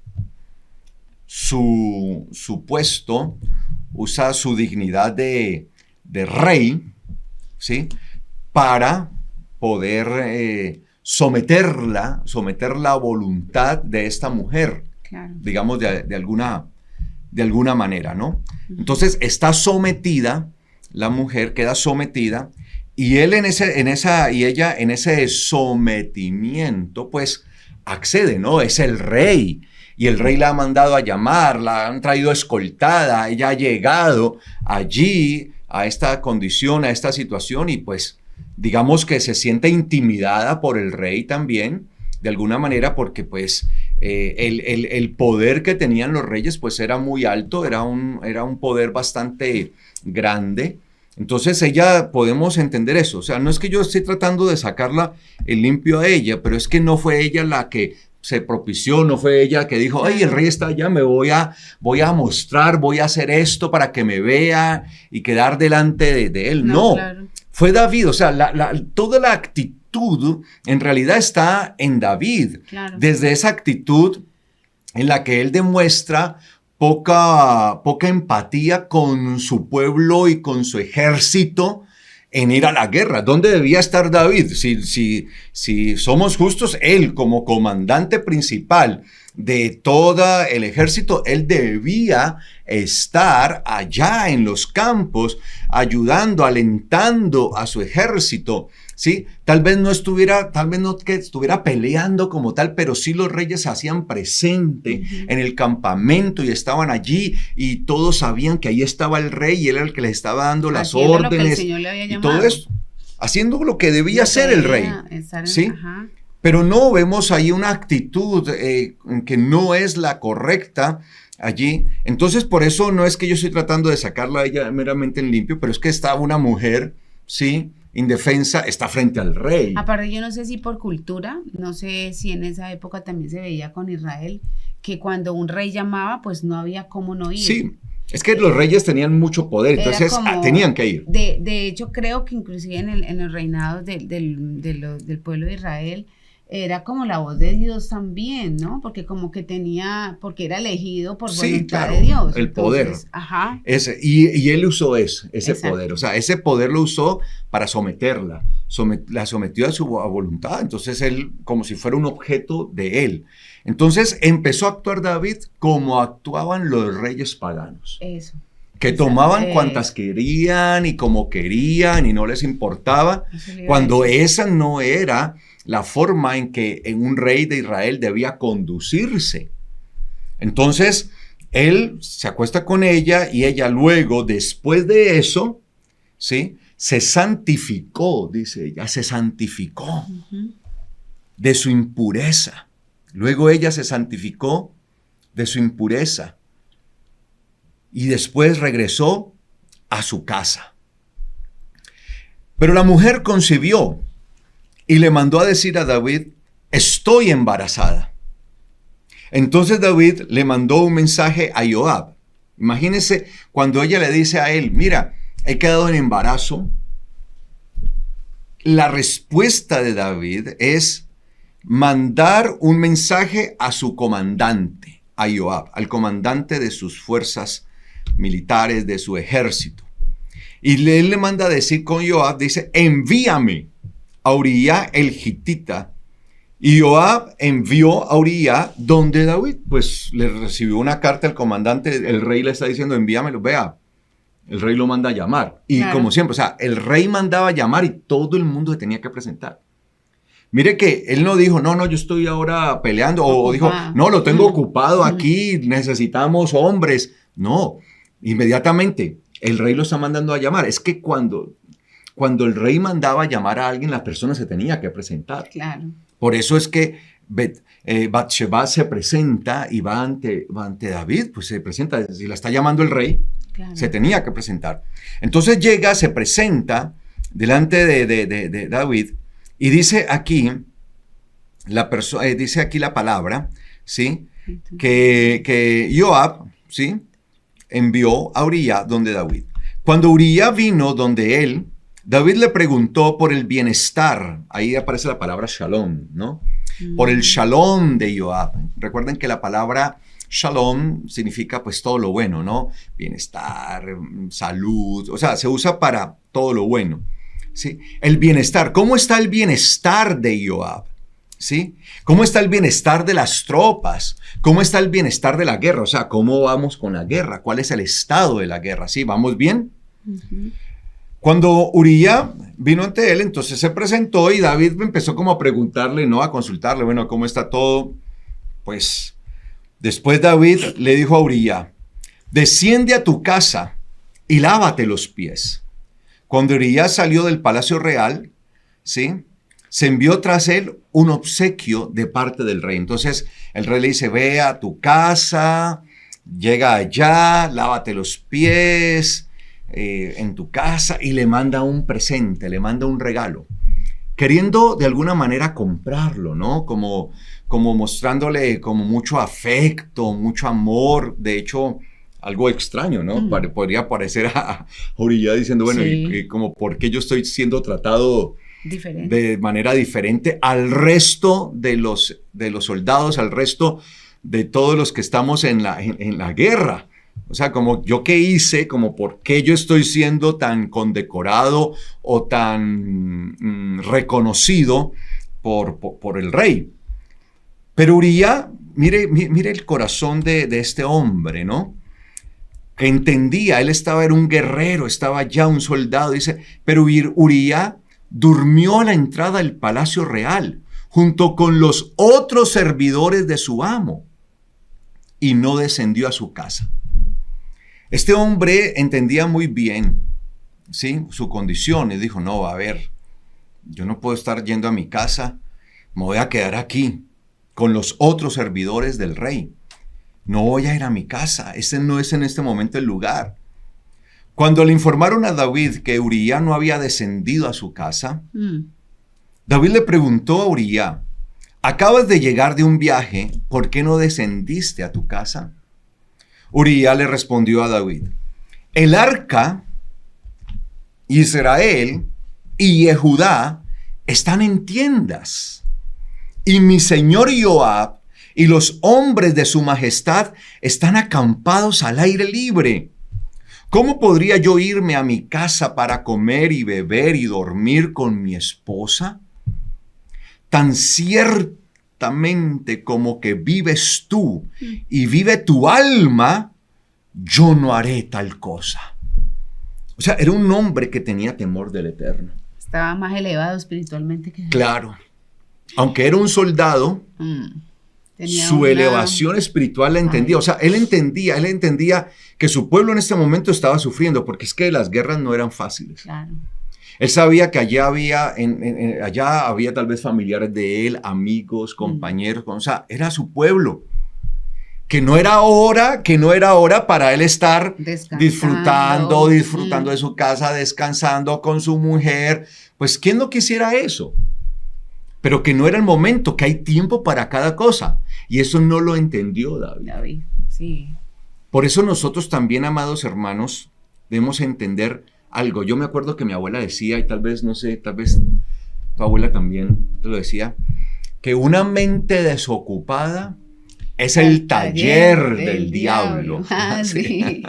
su puesto, usa su dignidad de rey, ¿sí?, para poder someter la voluntad de esta mujer, claro, digamos de alguna manera, ¿no? Entonces está sometida, la mujer queda sometida, y él ella en ese sometimiento, pues accede, ¿no? Es el rey, y el rey la ha mandado a llamar, la han traído escoltada, ella ha llegado allí a esta condición, a esta situación, y pues digamos que se siente intimidada por el rey también, de alguna manera, porque pues el poder que tenían los reyes pues era muy alto, era un poder bastante grande. Entonces ella, podemos entender eso, o sea, no es que yo esté tratando de sacarla el limpio a ella, pero es que no fue ella la que se propició, no fue ella que dijo, ay, el rey está allá, me voy a mostrar, voy a hacer esto para que me vea y quedar delante de él. No, claro. Fue David, o sea, toda la actitud en realidad está en David, claro, desde esa actitud en la que él demuestra poca empatía con su pueblo y con su ejército en ir a la guerra. ¿Dónde debía estar David? Si somos justos, él como comandante principal de todo el ejército, él debía estar allá en los campos, ayudando, alentando a su ejército, ¿sí? Tal vez no que estuviera peleando como tal, pero sí los reyes se hacían presente en el campamento y estaban allí y todos sabían que ahí estaba el rey y él era el que les estaba dando las órdenes, lo que el Señor le había llamado. Y todo eso, haciendo lo que debía hacer el rey, ¿sí? Ajá. Pero no vemos ahí una actitud que no es la correcta allí. Entonces, por eso no es que yo estoy tratando de sacarla a ella meramente en limpio, pero es que está una mujer, ¿sí?, indefensa, está frente al rey. Aparte, yo no sé si por cultura, no sé si en esa época también se veía con Israel, que cuando un rey llamaba, pues no había cómo no ir. Sí, es que los reyes tenían mucho poder, entonces tenían que ir. De hecho, creo que inclusive en los reinados del pueblo de Israel, era como la voz de Dios también, ¿no? Porque como que porque era elegido por voluntad de Dios. El poder. Ajá. Y él usó ese poder, o sea, ese poder lo usó para someterla, la sometió a su voluntad, entonces él, como si fuera un objeto de él. Entonces empezó a actuar David como actuaban los reyes paganos. Eso. Que tomaban cuantas querían y como querían y no les importaba, cuando esa no era la forma en que un rey de Israel debía conducirse. Entonces, él se acuesta con ella y ella luego, después de eso, ¿sí?, se santificó, dice ella, se santificó de su impureza. Luego ella se santificó de su impureza y después regresó a su casa. Pero la mujer concibió y le mandó a decir a David, estoy embarazada. Entonces David le mandó un mensaje a Joab. Imagínense cuando ella le dice a él, mira, he quedado en embarazo. La respuesta de David es mandar un mensaje a su comandante, a Joab, al comandante de sus fuerzas militares, de su ejército. Y él le manda a decir con Joab, dice, envíame a Uría el Gitita Y Joab envió a Uría donde David, pues le recibió una carta al comandante, el rey le está diciendo, envíamelo, vea, el rey lo manda a llamar. Y Claro. como siempre, o sea, el rey mandaba a llamar y todo el mundo se tenía que presentar. Mire que él no dijo, no, yo estoy ahora peleando, o dijo, no, lo tengo ocupado aquí, necesitamos hombres. No, inmediatamente el rey lo está mandando a llamar. Es que cuando el rey mandaba a llamar a alguien, la persona se tenía que presentar. Claro. Por eso es que Bathsheba se presenta y va ante David, pues se presenta, si la está llamando el rey, Claro. se tenía que presentar. Entonces llega, se presenta delante de David y dice aquí la palabra, ¿sí? Que Joab, ¿sí? Envió a Uría donde David. Cuando Uría vino donde él, David le preguntó por el bienestar, ahí aparece la palabra shalom, ¿no? Por el shalom de Joab. Recuerden que la palabra shalom significa pues todo lo bueno, ¿no? Bienestar, salud, o sea, se usa para todo lo bueno, ¿sí? El bienestar, ¿cómo está el bienestar de Joab? ¿Sí? ¿Cómo está el bienestar de las tropas? ¿Cómo está el bienestar de la guerra? O sea, ¿cómo vamos con la guerra? ¿Cuál es el estado de la guerra? ¿Sí? ¿Vamos bien? Ujú. Cuando Uría vino ante él, entonces se presentó y David empezó como a preguntarle, ¿no? A consultarle, bueno, ¿cómo está todo? Pues después David le dijo a Uría, desciende a tu casa y lávate los pies. Cuando Uría salió del palacio real, ¿sí? Se envió tras él un obsequio de parte del rey. Entonces el rey le dice, ve a tu casa, llega allá, lávate los pies en tu casa, y le manda un presente, le manda un regalo, queriendo de alguna manera comprarlo, ¿no? Como mostrándole como mucho afecto, mucho amor. De hecho, algo extraño, ¿no? Podría parecer a Uría diciendo, bueno, Sí. y como por qué yo estoy siendo tratado Diferente. de manera diferente al resto de los soldados, al resto de todos los que estamos en la guerra. O sea, como yo qué hice, como por qué yo estoy siendo tan condecorado o tan reconocido por el rey. Pero Uría, mire el corazón de este hombre, ¿no? Que entendía, era un guerrero, estaba ya un soldado, dice, pero Uría durmió a la entrada del palacio real, junto con los otros servidores de su amo, y no descendió a su casa. Este hombre entendía muy bien, ¿sí?, su condición, y dijo, no, a ver, yo no puedo estar yendo a mi casa, me voy a quedar aquí con los otros servidores del rey. No voy a ir a mi casa, este no es en este momento el lugar. Cuando le informaron a David que Uría no había descendido a su casa, David le preguntó a Uría, acabas de llegar de un viaje, ¿por qué no descendiste a tu casa? Uría le respondió a David, el arca, Israel y Judá están en tiendas, y mi señor Joab y los hombres de su majestad están acampados al aire libre. ¿Cómo podría yo irme a mi casa para comer y beber y dormir con mi esposa? Tan ciertamente como que vives tú y vive tu alma, yo no haré tal cosa. O sea, era un hombre que tenía temor del Eterno. Estaba más elevado espiritualmente que... Claro. Aunque era un soldado, su elevación espiritual la entendía. O sea, él entendía que su pueblo en este momento estaba sufriendo, porque es que las guerras no eran fáciles. Claro. Él sabía que allá había tal vez familiares de él, amigos, compañeros, o sea, era su pueblo. Que no era hora para él estar disfrutando de su casa, descansando con su mujer. Pues, ¿quién no quisiera eso? Pero que no era el momento, que hay tiempo para cada cosa. Y eso no lo entendió David. Sí. Por eso nosotros también, amados hermanos, debemos entender algo. Yo me acuerdo que mi abuela decía, y tal vez tu abuela también te lo decía, que una mente desocupada es el taller del diablo. Sí.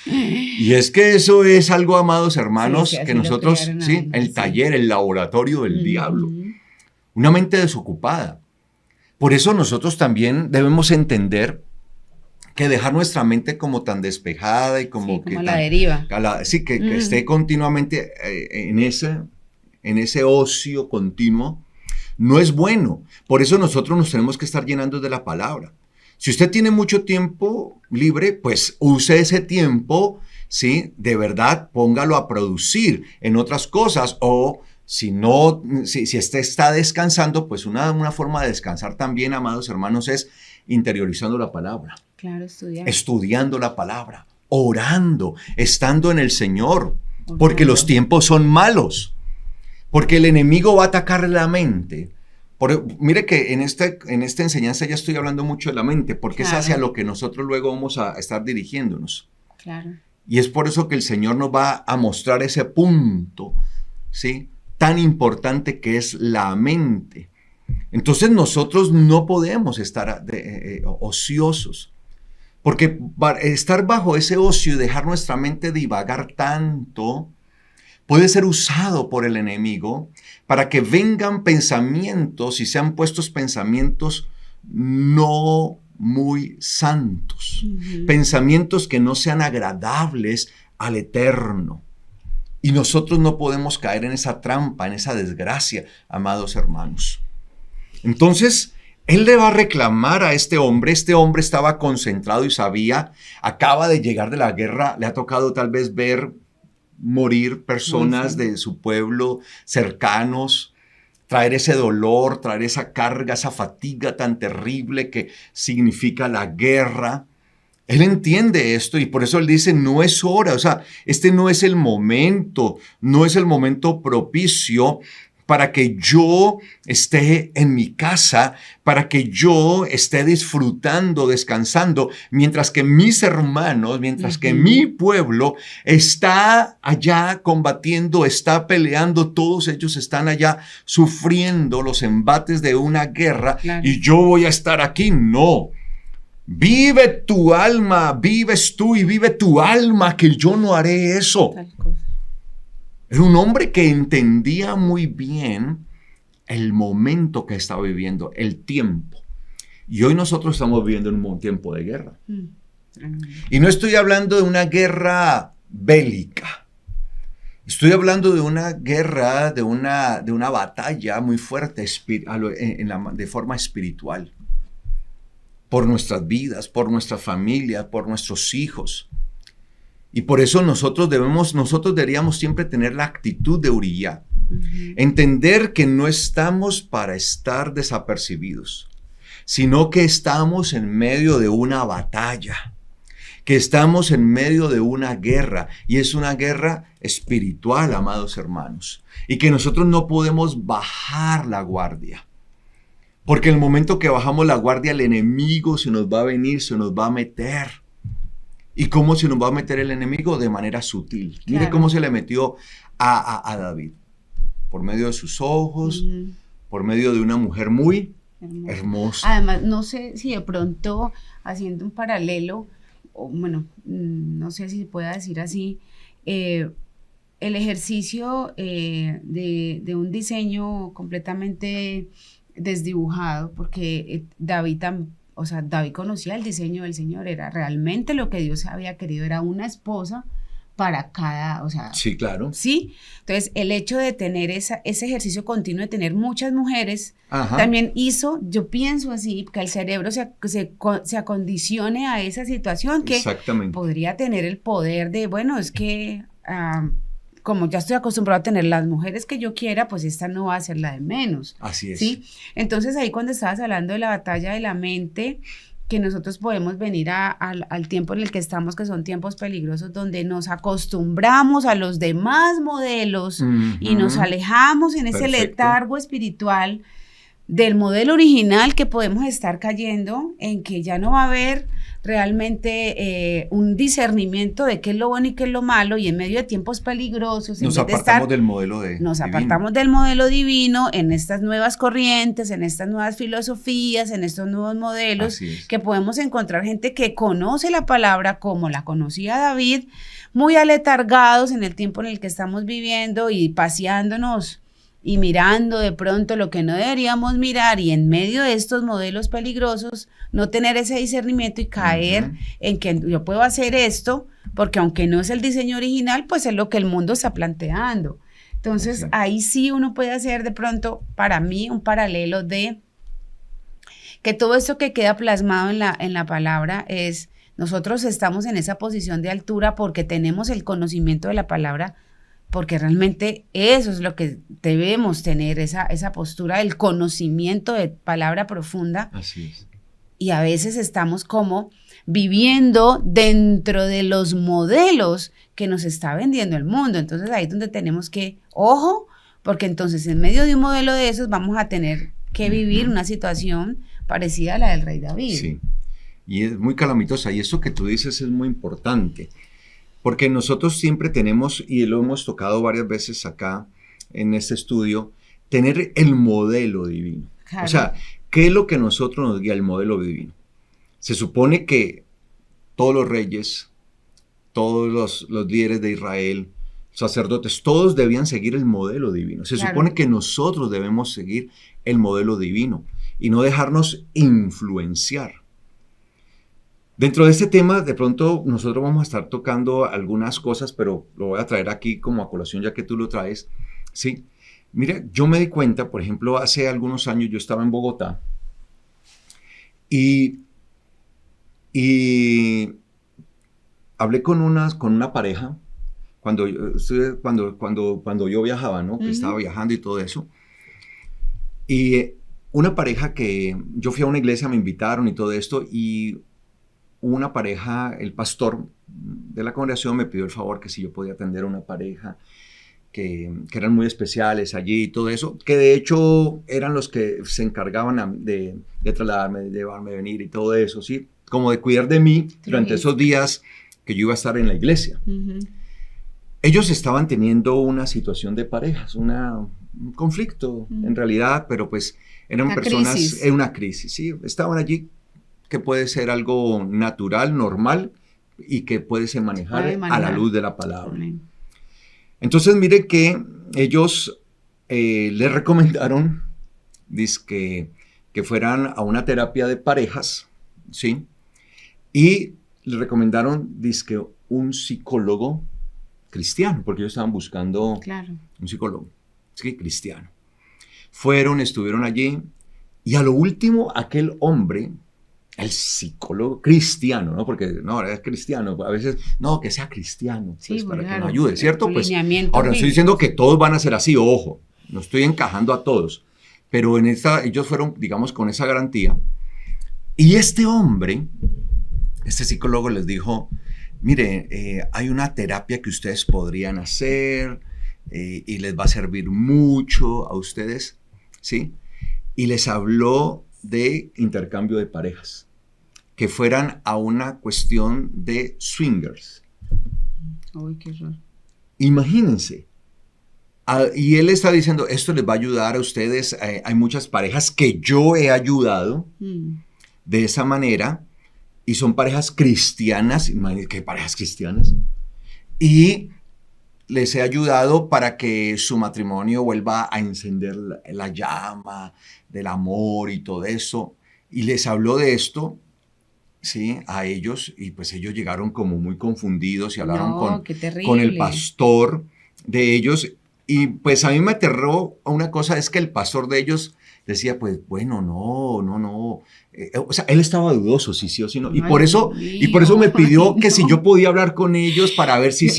Y es que eso es algo, amados hermanos, sí, que nosotros, el taller, el laboratorio del diablo. Una mente desocupada. Por eso nosotros también debemos entender que dejar nuestra mente como tan despejada y como que a la deriva. Que esté continuamente en ese ocio continuo, no es bueno. Por eso nosotros nos tenemos que estar llenando de la palabra. Si usted tiene mucho tiempo libre, pues use ese tiempo, ¿sí? De verdad, póngalo a producir en otras cosas, o si usted está descansando, pues una forma de descansar también, amados hermanos, es interiorizando la palabra. Claro, estudiando la palabra, orando, estando en el Señor, porque los tiempos son malos, porque el enemigo va a atacar la mente. Mire que en esta enseñanza ya estoy hablando mucho de la mente, porque es hacia lo que nosotros luego vamos a estar dirigiéndonos. Claro. Y es por eso que el Señor nos va a mostrar ese punto, ¿sí?, tan importante que es la mente. Entonces nosotros no podemos estar ociosos, porque estar bajo ese ocio y dejar nuestra mente divagar tanto puede ser usado por el enemigo para que vengan pensamientos y sean puestos pensamientos no muy santos, pensamientos que no sean agradables al Eterno. Y nosotros no podemos caer en esa trampa, en esa desgracia, amados hermanos. Entonces, él le va a reclamar a este hombre estaba concentrado y sabía, acaba de llegar de la guerra, le ha tocado tal vez ver morir personas de su pueblo cercanos, traer ese dolor, traer esa carga, esa fatiga tan terrible que significa la guerra. Él entiende esto y por eso él dice, no es hora, o sea, este no es el momento propicio para que yo esté en mi casa, para que yo esté disfrutando, descansando, mientras que mis hermanos, mientras que mi pueblo está allá combatiendo, está peleando, todos ellos están allá sufriendo los embates de una guerra, y yo voy a estar aquí. No. Vive tu alma, vives tú y vive tu alma, que yo no haré eso. Era un hombre que entendía muy bien el momento que estaba viviendo, el tiempo. Y hoy nosotros estamos viviendo en un tiempo de guerra. Y no estoy hablando de una guerra bélica. Estoy hablando de una guerra, de una batalla muy fuerte de forma espiritual. Por nuestras vidas, por nuestra familia, por nuestros hijos. Y por eso nosotros deberíamos siempre tener la actitud de Uría. Entender que no estamos para estar desapercibidos, sino que estamos en medio de una batalla, que estamos en medio de una guerra, y es una guerra espiritual, amados hermanos, y que nosotros no podemos bajar la guardia. Porque en el momento que bajamos la guardia, el enemigo se nos va a venir, se nos va a meter. ¿Y cómo se nos va a meter el enemigo? De manera sutil. Claro. Mire cómo se le metió a David. Por medio de sus ojos, por medio de una mujer muy hermosa. Además, no sé si de pronto, haciendo un paralelo, bueno, no sé si se pueda decir así, el ejercicio de un diseño completamente desdibujado, porque David conocía el diseño del Señor, era realmente lo que Dios había querido, era una esposa para cada, sí, claro. Sí, entonces el hecho de tener ese ejercicio continuo de tener muchas mujeres, también hizo, yo pienso así, que el cerebro se acondicione a esa situación que podría tener el poder de, bueno, es que como ya estoy acostumbrado a tener las mujeres que yo quiera, pues esta no va a ser la de menos. Así es. ¿Sí? Entonces ahí cuando estabas hablando de la batalla de la mente, que nosotros podemos venir al tiempo en el que estamos, que son tiempos peligrosos, donde nos acostumbramos a los demás modelos y nos alejamos en ese letargo espiritual del modelo original, que podemos estar cayendo en que ya no va a haber realmente un discernimiento de qué es lo bueno y qué es lo malo, y en medio de tiempos peligrosos nos apartamos del modelo apartamos del modelo divino en estas nuevas corrientes, en estas nuevas filosofías, en estos nuevos modelos, que podemos encontrar gente que conoce la palabra como la conocía David, muy aletargados en el tiempo en el que estamos viviendo y paseándonos y mirando de pronto lo que no deberíamos mirar y en medio de estos modelos peligrosos no tener ese discernimiento y caer en que yo puedo hacer esto porque aunque no es el diseño original, pues es lo que el mundo está planteando. Entonces ahí sí uno puede hacer de pronto para mí un paralelo de que todo esto que queda plasmado en la palabra es nosotros estamos en esa posición de altura porque tenemos el conocimiento de la palabra, porque realmente eso es lo que debemos tener, esa postura del conocimiento de palabra profunda. Así es. Y a veces estamos como viviendo dentro de los modelos que nos está vendiendo el mundo. Entonces ahí es donde tenemos que, ojo, porque entonces en medio de un modelo de esos vamos a tener que vivir una situación parecida a la del rey David. Sí, y es muy calamitosa, y eso que tú dices es muy importante, porque nosotros siempre tenemos, y lo hemos tocado varias veces acá en este estudio, tener el modelo divino. Claro. O sea, ¿qué es lo que nosotros nos guía el modelo divino? Se supone que todos los reyes, todos los líderes de Israel, sacerdotes, todos debían seguir el modelo divino. Se supone que nosotros debemos seguir el modelo divino y no dejarnos influenciar. Dentro de este tema, de pronto, nosotros vamos a estar tocando algunas cosas, pero lo voy a traer aquí como a colación, ya que tú lo traes. Sí, mira, yo me di cuenta, por ejemplo, hace algunos años yo estaba en Bogotá y hablé con una pareja cuando yo viajaba, ¿no? Que estaba viajando y todo eso. Y una pareja que yo fui a una iglesia, me invitaron y todo esto, y una pareja, el pastor de la congregación me pidió el favor que si yo podía atender a una pareja que eran muy especiales allí y todo eso, que de hecho eran los que se encargaban de trasladarme, de llevarme, de venir y todo eso, ¿sí? Como de cuidar de mí durante esos días que yo iba a estar en la iglesia. Ellos estaban teniendo una situación de parejas, un conflicto en realidad, pero pues eran personas en una crisis, ¿sí? Estaban allí, que puede ser algo natural, normal, y que puede ser manejar a la luz de la palabra. Entonces, mire que ellos les recomendaron que fueran a una terapia de parejas, ¿sí? Y les recomendaron un psicólogo cristiano, porque ellos estaban buscando un psicólogo, ¿sí? Cristiano. Estuvieron allí, y a lo último, aquel hombre, el psicólogo cristiano, ¿no? Porque no, es cristiano, a veces, no, que sea cristiano, pues, para que nos ayude, ¿cierto? Pues, ahora, no estoy diciendo que todos van a ser así, ojo, no estoy encajando a todos, pero ellos fueron, digamos, con esa garantía, y este psicólogo les dijo, mire, hay una terapia que ustedes podrían hacer, y les va a servir mucho a ustedes, ¿sí? Y les habló de intercambio de parejas, que fueran a una cuestión de swingers. Uy, qué raro. Imagínense. Y él está diciendo, esto les va a ayudar a ustedes. Hay muchas parejas que yo he ayudado de esa manera, y son parejas cristianas. Imagínense, ¿qué parejas cristianas? Y les he ayudado para que su matrimonio vuelva a encender la llama del amor y todo eso. Y les habló de esto, ¿sí? A ellos, y pues ellos llegaron como muy confundidos y hablaron con el pastor de ellos. Y pues a mí me aterró una cosa, es que el pastor de ellos decía, pues bueno, no. O sea, él estaba dudoso, sí o sí no. Y por eso me pidió que si yo podía hablar con ellos para ver si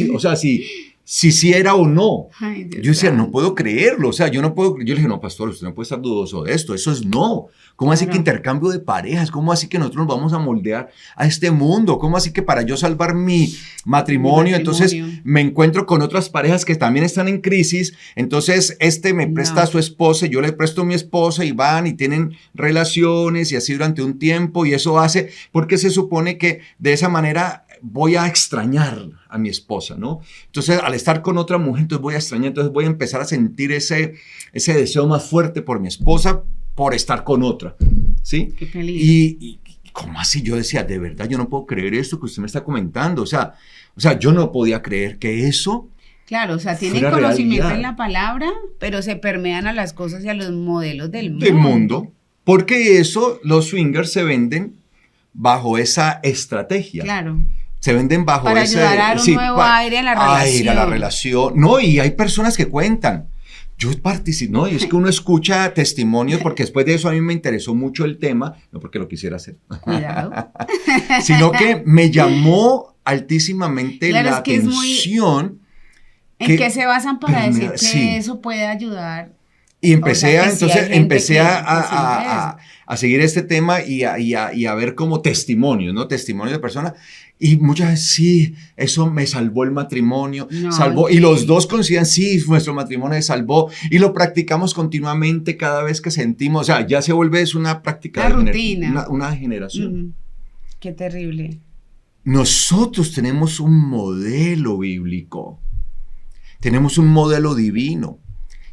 sí era o no. Ay, yo decía, no puedo creerlo, o sea, yo le dije, no, pastor, usted no puede estar dudoso de esto, eso es no. ¿Cómo así que intercambio de parejas? ¿Cómo así que nosotros nos vamos a moldear a este mundo? ¿Cómo así que para yo salvar mi matrimonio, entonces me encuentro con otras parejas que también están en crisis, entonces me presta a su esposa, y yo le presto a mi esposa, y van y tienen relaciones y así durante un tiempo, y eso hace, porque se supone que de esa manera voy a extrañar a mi esposa, ¿no? Entonces, al estar con otra mujer, entonces voy a extrañar, entonces voy a empezar a sentir ese deseo más fuerte por mi esposa, por estar con otra, ¿sí? Qué peligro. Y ¿cómo así? Yo decía, de verdad, yo no puedo creer esto que usted me está comentando, o sea, yo no podía creer que eso Claro, o sea, tienen fuera conocimiento realidad en la palabra, pero se permean a las cosas y a los modelos del del mundo. mundo. Porque eso, los swingers se venden bajo esa estrategia. Claro. Se venden bajo Para ese... ayudar a dar un nuevo aire a la aire a la relación. relación. No, y hay personas que cuentan. Yo participo, no, y es que uno escucha testimonios, porque después de eso a mí me interesó mucho el tema, no porque lo quisiera hacer, Cuidado. sino que me llamó altísimamente Claro, la es que es muy- atención. ¿En qué se basan para permea- decir que sí. eso puede ayudar? Y empecé O sea, a, que sí entonces hay gente empecé que siente a seguir este tema y a ver como testimonios, ¿no? Testimonios de personas. Y muchas veces, sí, eso me salvó el matrimonio, No, salvó. Y los dos consideran, sí, nuestro matrimonio se salvó. Y lo practicamos continuamente cada vez que sentimos. O sea, ya se vuelve es una práctica Una de rutina. una generación. Ujú. Qué terrible. Nosotros tenemos un modelo bíblico. Tenemos un modelo divino.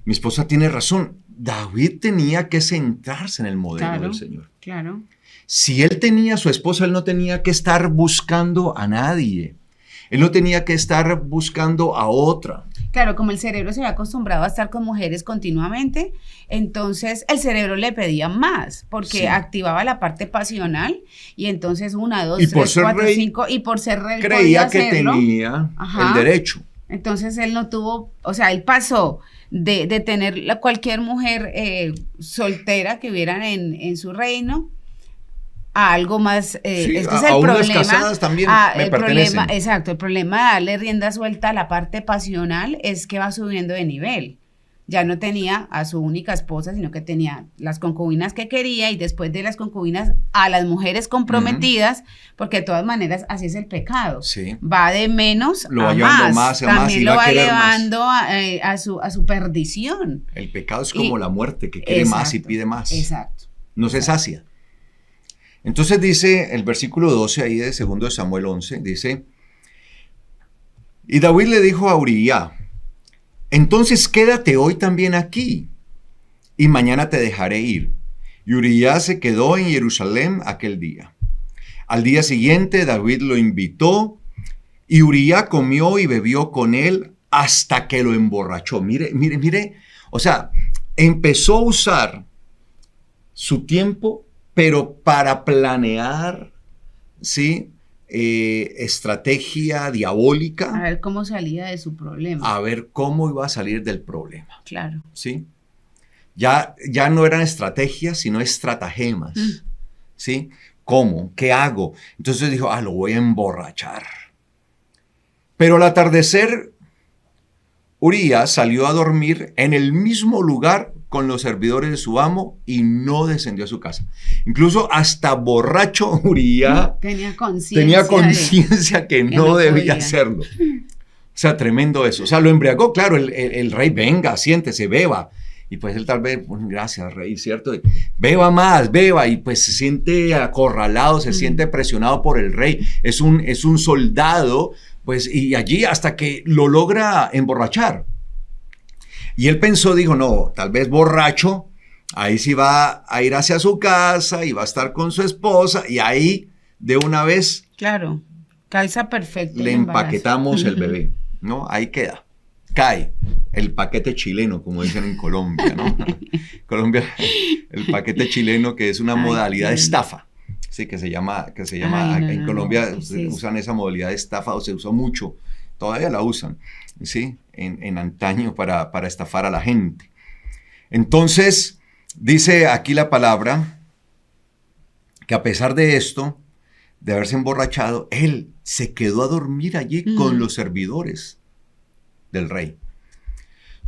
Mi esposa tiene razón. David tenía que centrarse en el modelo Claro. del Señor. Claro. Si él tenía a su esposa, él no tenía que estar buscando a nadie. Él no tenía que estar buscando a otra. Claro, como el cerebro se había acostumbrado a estar con mujeres continuamente, entonces el cerebro le pedía más, porque Sí. activaba la parte pasional, y entonces 1, 2, Y por 3, ser 4, rey, 5, y por ser rey podía Creía que hacerlo. tenía Ajá. el derecho. Entonces él no tuvo, o sea, él pasó de tener cualquier mujer soltera que hubiera en su reino a algo más. Sí, Este es a el unas problema. casadas también me el pertenecen. problema, exacto, el problema de darle rienda suelta a la parte pasional es que va subiendo de nivel. Ya no tenía a su única esposa, sino que tenía las concubinas que quería, y después de las concubinas a las mujeres comprometidas, porque de todas maneras así es el pecado. Sí. Va de menos Lo va a llevando más. más, También y lo va a va querer más. elevando a su perdición. El pecado es como Y- la muerte, que quiere más y Exacto, pide más. Exacto. No se sacia. Entonces dice el versículo 12 ahí de 2 de Samuel 11, dice, y David le dijo a Uría, entonces quédate hoy también aquí, y mañana te dejaré ir. Y Uría se quedó en Jerusalén aquel día. Al día siguiente David lo invitó, y Uría comió y bebió con él hasta que lo emborrachó. Mire, mire, mire, o sea, empezó a usar su tiempo, pero para planear, ¿sí? Estrategia diabólica, A ver cómo salía de su problema. a ver cómo iba a salir del problema, Claro. ¿sí? Ya no eran estrategias, sino estratagemas, ¿sí? ¿Cómo? ¿Qué hago? Entonces dijo, lo voy a emborrachar. Pero al atardecer, Urías salió a dormir en el mismo lugar con los servidores de su amo y no descendió a su casa. Incluso hasta borracho Urías Tenía tenía conciencia. conciencia que no no debía podía. hacerlo. O sea, tremendo eso. O sea, lo embriagó, claro, el rey, venga, siéntese, beba. Y pues él tal vez, bueno, gracias, rey, ¿cierto? Beba más, beba. Y pues se siente acorralado, se siente presionado por el rey. Es un soldado, pues, y allí hasta que lo logra emborrachar. Y él pensó, dijo, no, tal vez borracho, ahí sí va a ir hacia su casa y va a estar con su esposa, y ahí de una vez Claro. Calza perfecto. le el embarazo. empaquetamos el bebé, ¿no? Ahí queda. Cae el paquete chileno, como dicen en Colombia, ¿no? Colombia, el paquete chileno, que es una modalidad de estafa, sí, que se llama en Colombia usan esa modalidad de estafa, o se usa mucho, todavía la usan, sí, en antaño para estafar a la gente. Entonces, dice aquí la palabra, que a pesar de esto, de haberse emborrachado, él se quedó a dormir allí con los servidores del rey.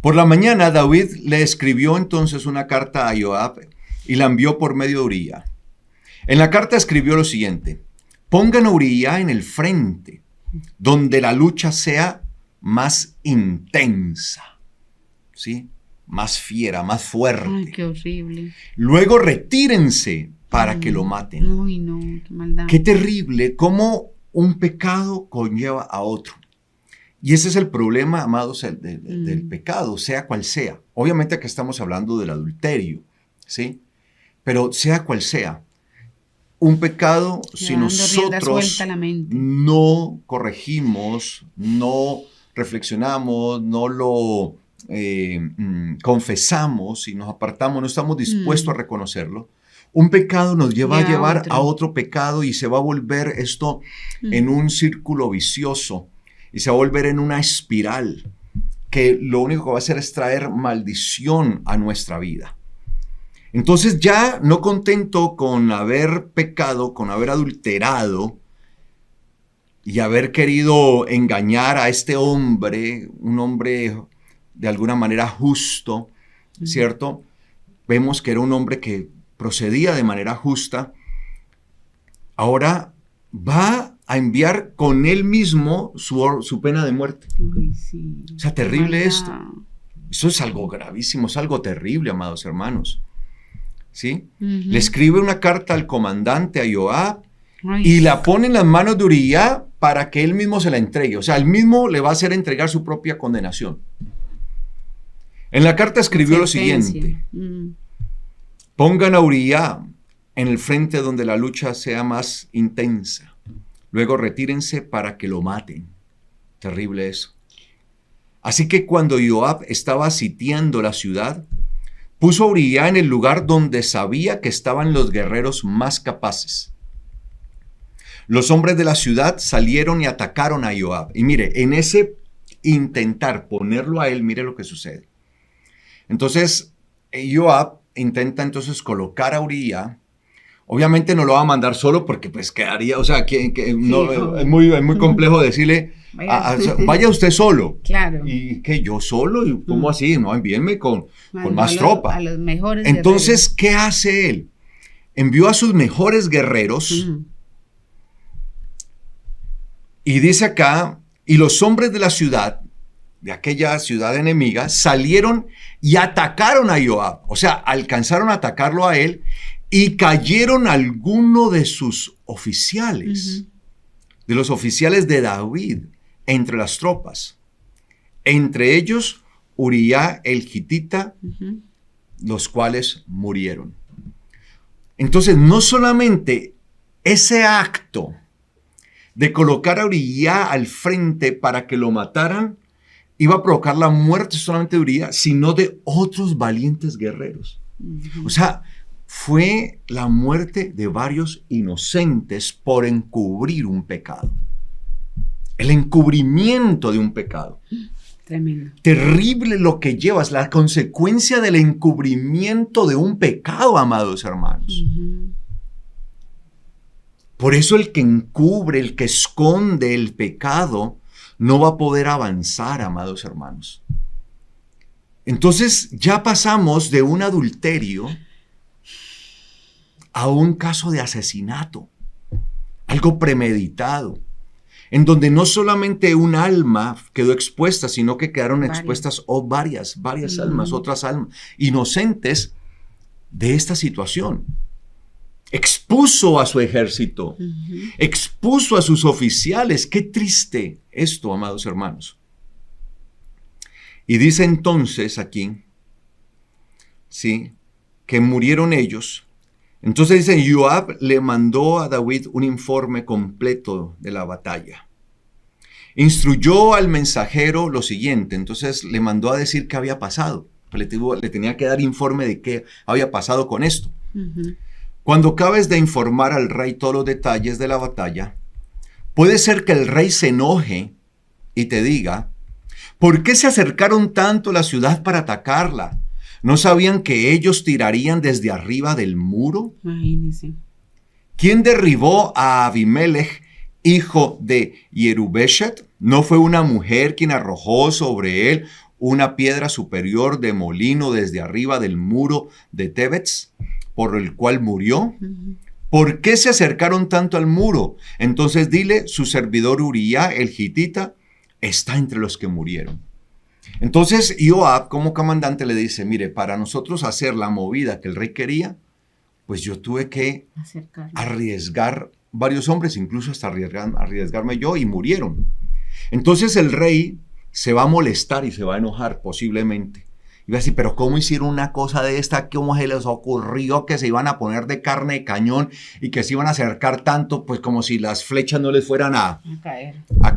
Por la mañana David le escribió entonces una carta a Joab y la envió por medio de Uría. En la carta escribió lo siguiente: pongan a Uría en el frente, donde la lucha sea más intensa, ¿sí? Más fiera, más fuerte. Ay, qué horrible. Luego retírense para que lo maten. Uy, no, qué maldad. Qué terrible cómo un pecado conlleva a otro. Y ese es el problema, amados, del pecado, sea cual sea. Obviamente que estamos hablando del adulterio, ¿sí? Pero sea cual sea, un pecado, si nosotros no corregimos, no reflexionamos, no lo confesamos y nos apartamos, no estamos dispuestos a reconocerlo, un pecado nos lleva a llevar a otro pecado y se va a volver esto en un círculo vicioso y se va a volver en una espiral que lo único que va a hacer es traer maldición a nuestra vida. Entonces ya no contento con haber pecado, con haber adulterado y haber querido engañar a este hombre, un hombre de alguna manera justo, ¿cierto? Vemos que era un hombre que procedía de manera justa. Ahora va a enviar con él mismo su pena de muerte. Uy, sí. O sea, terrible esto. Eso es algo gravísimo, es algo terrible, amados hermanos. ¿Sí? Le escribe una carta al comandante, a Joab, y la pone en las manos de Uría para que él mismo se la entregue. O sea, él mismo le va a hacer entregar su propia condenación. En la carta escribió lo siguiente: pongan a Uría en el frente donde la lucha sea más intensa. Luego retírense para que lo maten. Terrible eso. Así que cuando Joab estaba sitiando la ciudad, puso a Uría en el lugar donde sabía que estaban los guerreros más capaces. Los hombres de la ciudad salieron y atacaron a Joab. Y mire, en ese intentar ponerlo a él, mire lo que sucede. Entonces, Joab intenta entonces colocar a Uría. Obviamente no lo va a mandar solo porque pues quedaría, o sea, no, es muy complejo decirle, vaya usted solo. Claro. ¿Y que yo solo? ¿Y cómo así? No, envíenme con más tropa. A los mejores Entonces, ¿qué hace él? Envió a sus mejores guerreros y dice acá, y los hombres de la ciudad, de aquella ciudad enemiga, salieron y atacaron a Joab. O sea, alcanzaron a atacarlo a él y cayeron algunos de sus oficiales, de los oficiales de David, entre las tropas. Entre ellos, Uría el Gitita, los cuales murieron. Entonces, no solamente ese acto de colocar a Uría al frente para que lo mataran, iba a provocar la muerte solamente de Uría, sino de otros valientes guerreros. O sea, fue la muerte de varios inocentes por encubrir un pecado. El encubrimiento de un pecado. Tremendo. Terrible lo que llevas, la consecuencia del encubrimiento de un pecado, amados hermanos. Por eso el que encubre, el que esconde el pecado, no va a poder avanzar, amados hermanos. Entonces ya pasamos de un adulterio a un caso de asesinato, algo premeditado, en donde no solamente un alma quedó expuesta, sino que quedaron expuestas varias almas, otras almas inocentes de esta situación. Expuso a su ejército, expuso a sus oficiales. Qué triste esto, amados hermanos. Y dice entonces aquí, ¿sí?, que murieron ellos. Entonces dice, Joab le mandó a David un informe completo de la batalla. Instruyó al mensajero lo siguiente, entonces le mandó a decir qué había pasado. Le tenía que dar informe de qué había pasado con esto. Cuando acabes de informar al rey todos los detalles de la batalla, puede ser que el rey se enoje y te diga, ¿por qué se acercaron tanto a la ciudad para atacarla? ¿No sabían que ellos tirarían desde arriba del muro? Imagínense. ¿Quién derribó a Abimelech, hijo de Yerubeshet? ¿No fue una mujer quien arrojó sobre él una piedra superior de molino desde arriba del muro de Tebets, por el cual murió? ¿Por qué se acercaron tanto al muro? Entonces dile, su servidor Uría, el Gitita, está entre los que murieron. Entonces Joab, como comandante, le dice, mire, para nosotros hacer la movida que el rey quería, pues yo tuve que arriesgar varios hombres, incluso hasta arriesgarme yo, y murieron. Entonces el rey se va a molestar y se va a enojar posiblemente. Y va a decir, pero ¿cómo hicieron una cosa de esta? ¿Cómo se les ocurrió que se iban a poner de carne de cañón y que se iban a acercar tanto? Pues como si las flechas no les fueran a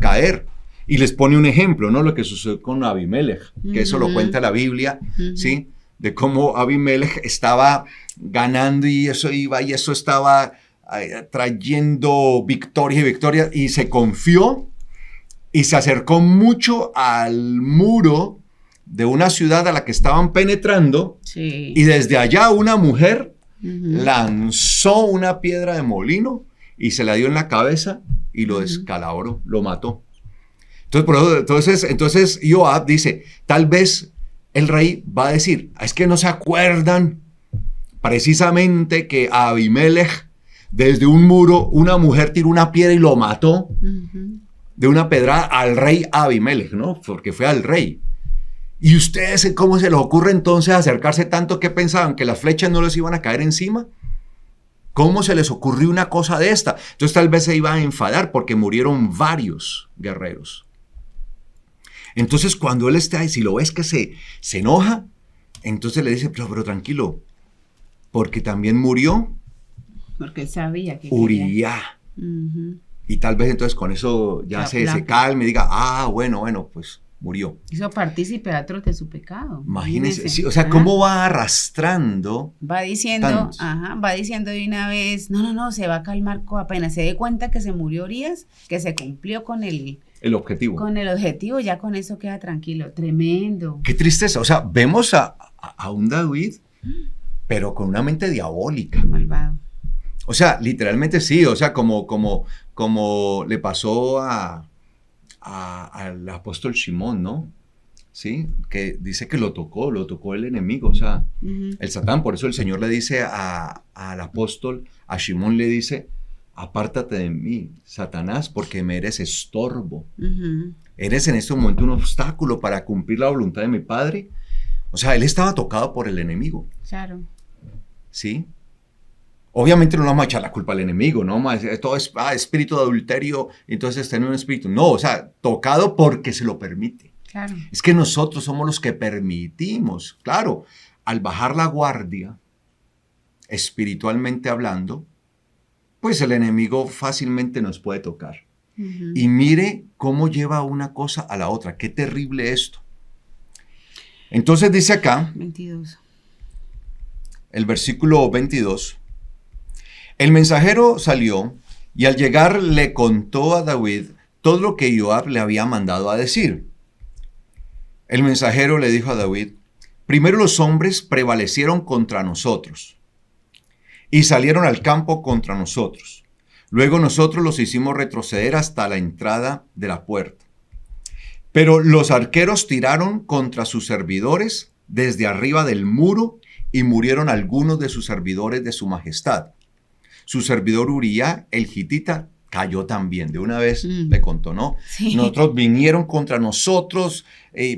caer. Y les pone un ejemplo, ¿no? Lo que sucedió con Abimelech, que eso lo cuenta la Biblia, ¿sí? De cómo Abimelech estaba ganando y eso iba y eso estaba trayendo victoria y victoria, y se confió y se acercó mucho al muro de una ciudad a la que estaban penetrando, Sí. y desde allá una mujer lanzó una piedra de molino y se la dio en la cabeza y lo descalabró, lo mató. Entonces Joab dice, tal vez el rey va a decir, es que no se acuerdan precisamente que a Abimelech desde un muro una mujer tiró una piedra y lo mató de una pedrada al rey Abimelech, ¿no? Porque fue al rey. ¿Y ustedes cómo se les ocurre entonces acercarse tanto? ¿Qué pensaban? ¿Que las flechas no les iban a caer encima? ¿Cómo se les ocurrió una cosa de esta? Entonces tal vez se iban a enfadar porque murieron varios guerreros. Entonces cuando él está ahí, si lo ves que se enoja, entonces le dice, pero tranquilo, porque también murió Porque sabía que Uría. Y tal vez entonces con eso ya se calme y diga, bueno, pues murió. Hizo partícipe a otros de su pecado. Imagínense, sí, o sea, cómo va arrastrando. Va diciendo de una vez, no, se va a calmar apenas se dé cuenta que se murió Urías, que se cumplió con el objetivo. Con el objetivo, ya con eso queda tranquilo. Tremendo. Qué tristeza, o sea, vemos a un David, pero con una mente diabólica. Malvado. O sea, literalmente sí, o sea, como le pasó al apóstol Shimón, ¿no? Sí, que dice que lo tocó el enemigo, o sea, el Satán. Por eso el Señor le dice al apóstol, a Shimón le dice, apártate de mí, Satanás, porque me eres estorbo. Eres en este momento un obstáculo para cumplir la voluntad de mi Padre. O sea, él estaba tocado por el enemigo. Claro. ¿Sí? Obviamente no le vamos a echar la culpa al enemigo, ¿no? Todo es espíritu de adulterio, entonces está en un espíritu. No, o sea, tocado porque se lo permite. Claro. Es que nosotros somos los que permitimos. Claro, al bajar la guardia, espiritualmente hablando, pues el enemigo fácilmente nos puede tocar. Y mire cómo lleva una cosa a la otra. Qué terrible esto. Entonces dice acá, 22. El versículo 22. El mensajero salió y al llegar le contó a David todo lo que Joab le había mandado a decir. El mensajero le dijo a David, primero los hombres prevalecieron contra nosotros y salieron al campo contra nosotros. Luego nosotros los hicimos retroceder hasta la entrada de la puerta. Pero los arqueros tiraron contra sus servidores desde arriba del muro y murieron algunos de sus servidores de su majestad. Su servidor Uría, el gitita, cayó también. De una vez le contó, ¿no? Sí. Nosotros vinieron contra nosotros,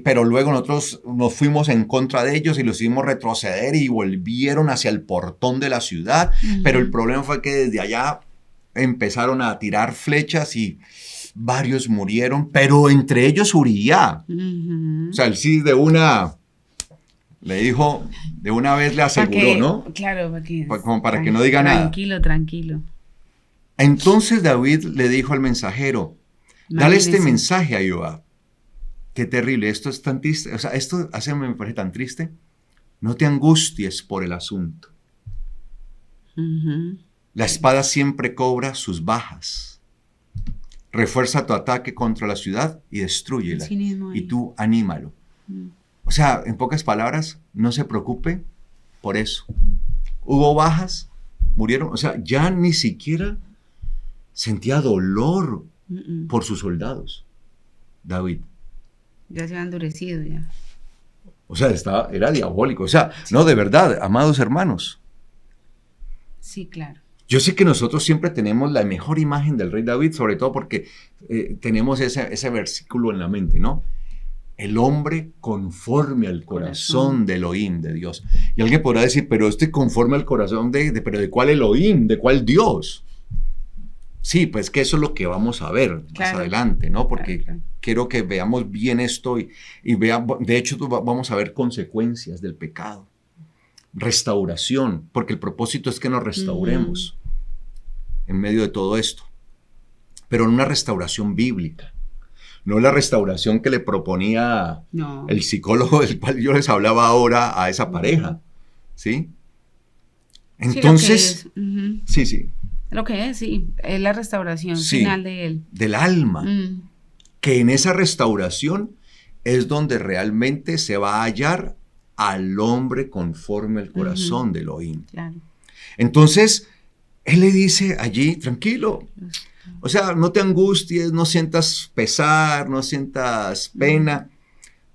pero luego nosotros nos fuimos en contra de ellos y los hicimos retroceder y volvieron hacia el portón de la ciudad. Pero el problema fue que desde allá empezaron a tirar flechas y varios murieron, pero entre ellos Uría. O sea, él sí de una... Le dijo, de una vez le aseguró, ¿no? Claro, como para que no diga nada. Tranquilo. Entonces David le dijo al mensajero, dale este mensaje a Joab. Qué terrible, esto es tan triste, o sea, esto me parece tan triste. No te angusties por el asunto. La espada siempre cobra sus bajas. Refuerza tu ataque contra la ciudad y destrúyela. Y tú anímalo. O sea, en pocas palabras, no se preocupe por eso. Hubo bajas, murieron, o sea, ya ni siquiera sentía dolor por sus soldados, David. Ya se ha endurecido ya. O sea, era diabólico. O sea, sí. No, de verdad, amados hermanos. Sí, claro. Yo sé que nosotros siempre tenemos la mejor imagen del rey David, sobre todo porque tenemos ese versículo en la mente, ¿no? El hombre conforme al corazón de Elohim, de Dios. Y alguien podrá decir, pero conforme al corazón pero ¿de cuál Elohim? ¿De cuál Dios? Sí, pues que eso es lo que vamos a ver más adelante, ¿no? Porque quiero que veamos bien esto y veamos, de hecho vamos a ver consecuencias del pecado. Restauración, porque el propósito es que nos restauremos en medio de todo esto. Pero en una restauración bíblica. no la restauración que le proponía No. el psicólogo del cual yo les hablaba ahora a esa pareja, ¿sí? Entonces, sí, sí. Lo que es, sí, es la restauración Sí, final de él. del alma, que en esa restauración es donde realmente se va a hallar al hombre conforme al corazón de Elohim. Claro. Entonces, él le dice allí, tranquilo, o sea, no te angusties, no sientas pesar, no sientas pena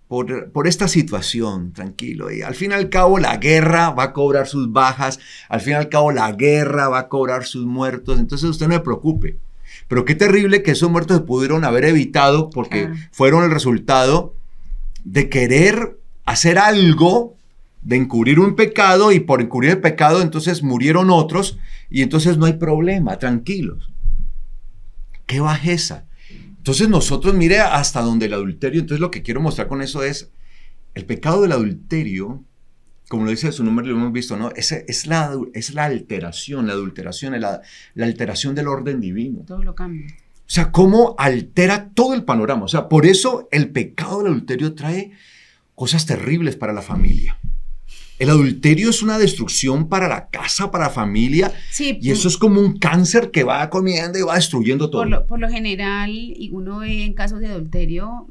por esta situación, tranquilo. Y al fin y al cabo la guerra va a cobrar sus bajas, al fin y al cabo la guerra va a cobrar sus muertos, entonces usted no se preocupe. Pero qué terrible que esos muertos se pudieron haber evitado porque fueron el resultado de querer hacer algo, de encubrir un pecado, y por encubrir el pecado entonces murieron otros, y entonces no hay problema, tranquilos. ¡Qué bajeza! Entonces nosotros, mire hasta donde el adulterio, entonces lo que quiero mostrar con eso es, el pecado del adulterio, como lo dice su nombre, lo hemos visto, ¿no? Es la alteración, la adulteración, la alteración del orden divino. Todo lo cambia. O sea, cómo altera todo el panorama. O sea, por eso el pecado del adulterio trae cosas terribles para la familia. El adulterio es una destrucción para la casa, para la familia, sí, y eso es como un cáncer que va comiendo y va destruyendo todo. Por lo general, y uno ve en casos de adulterio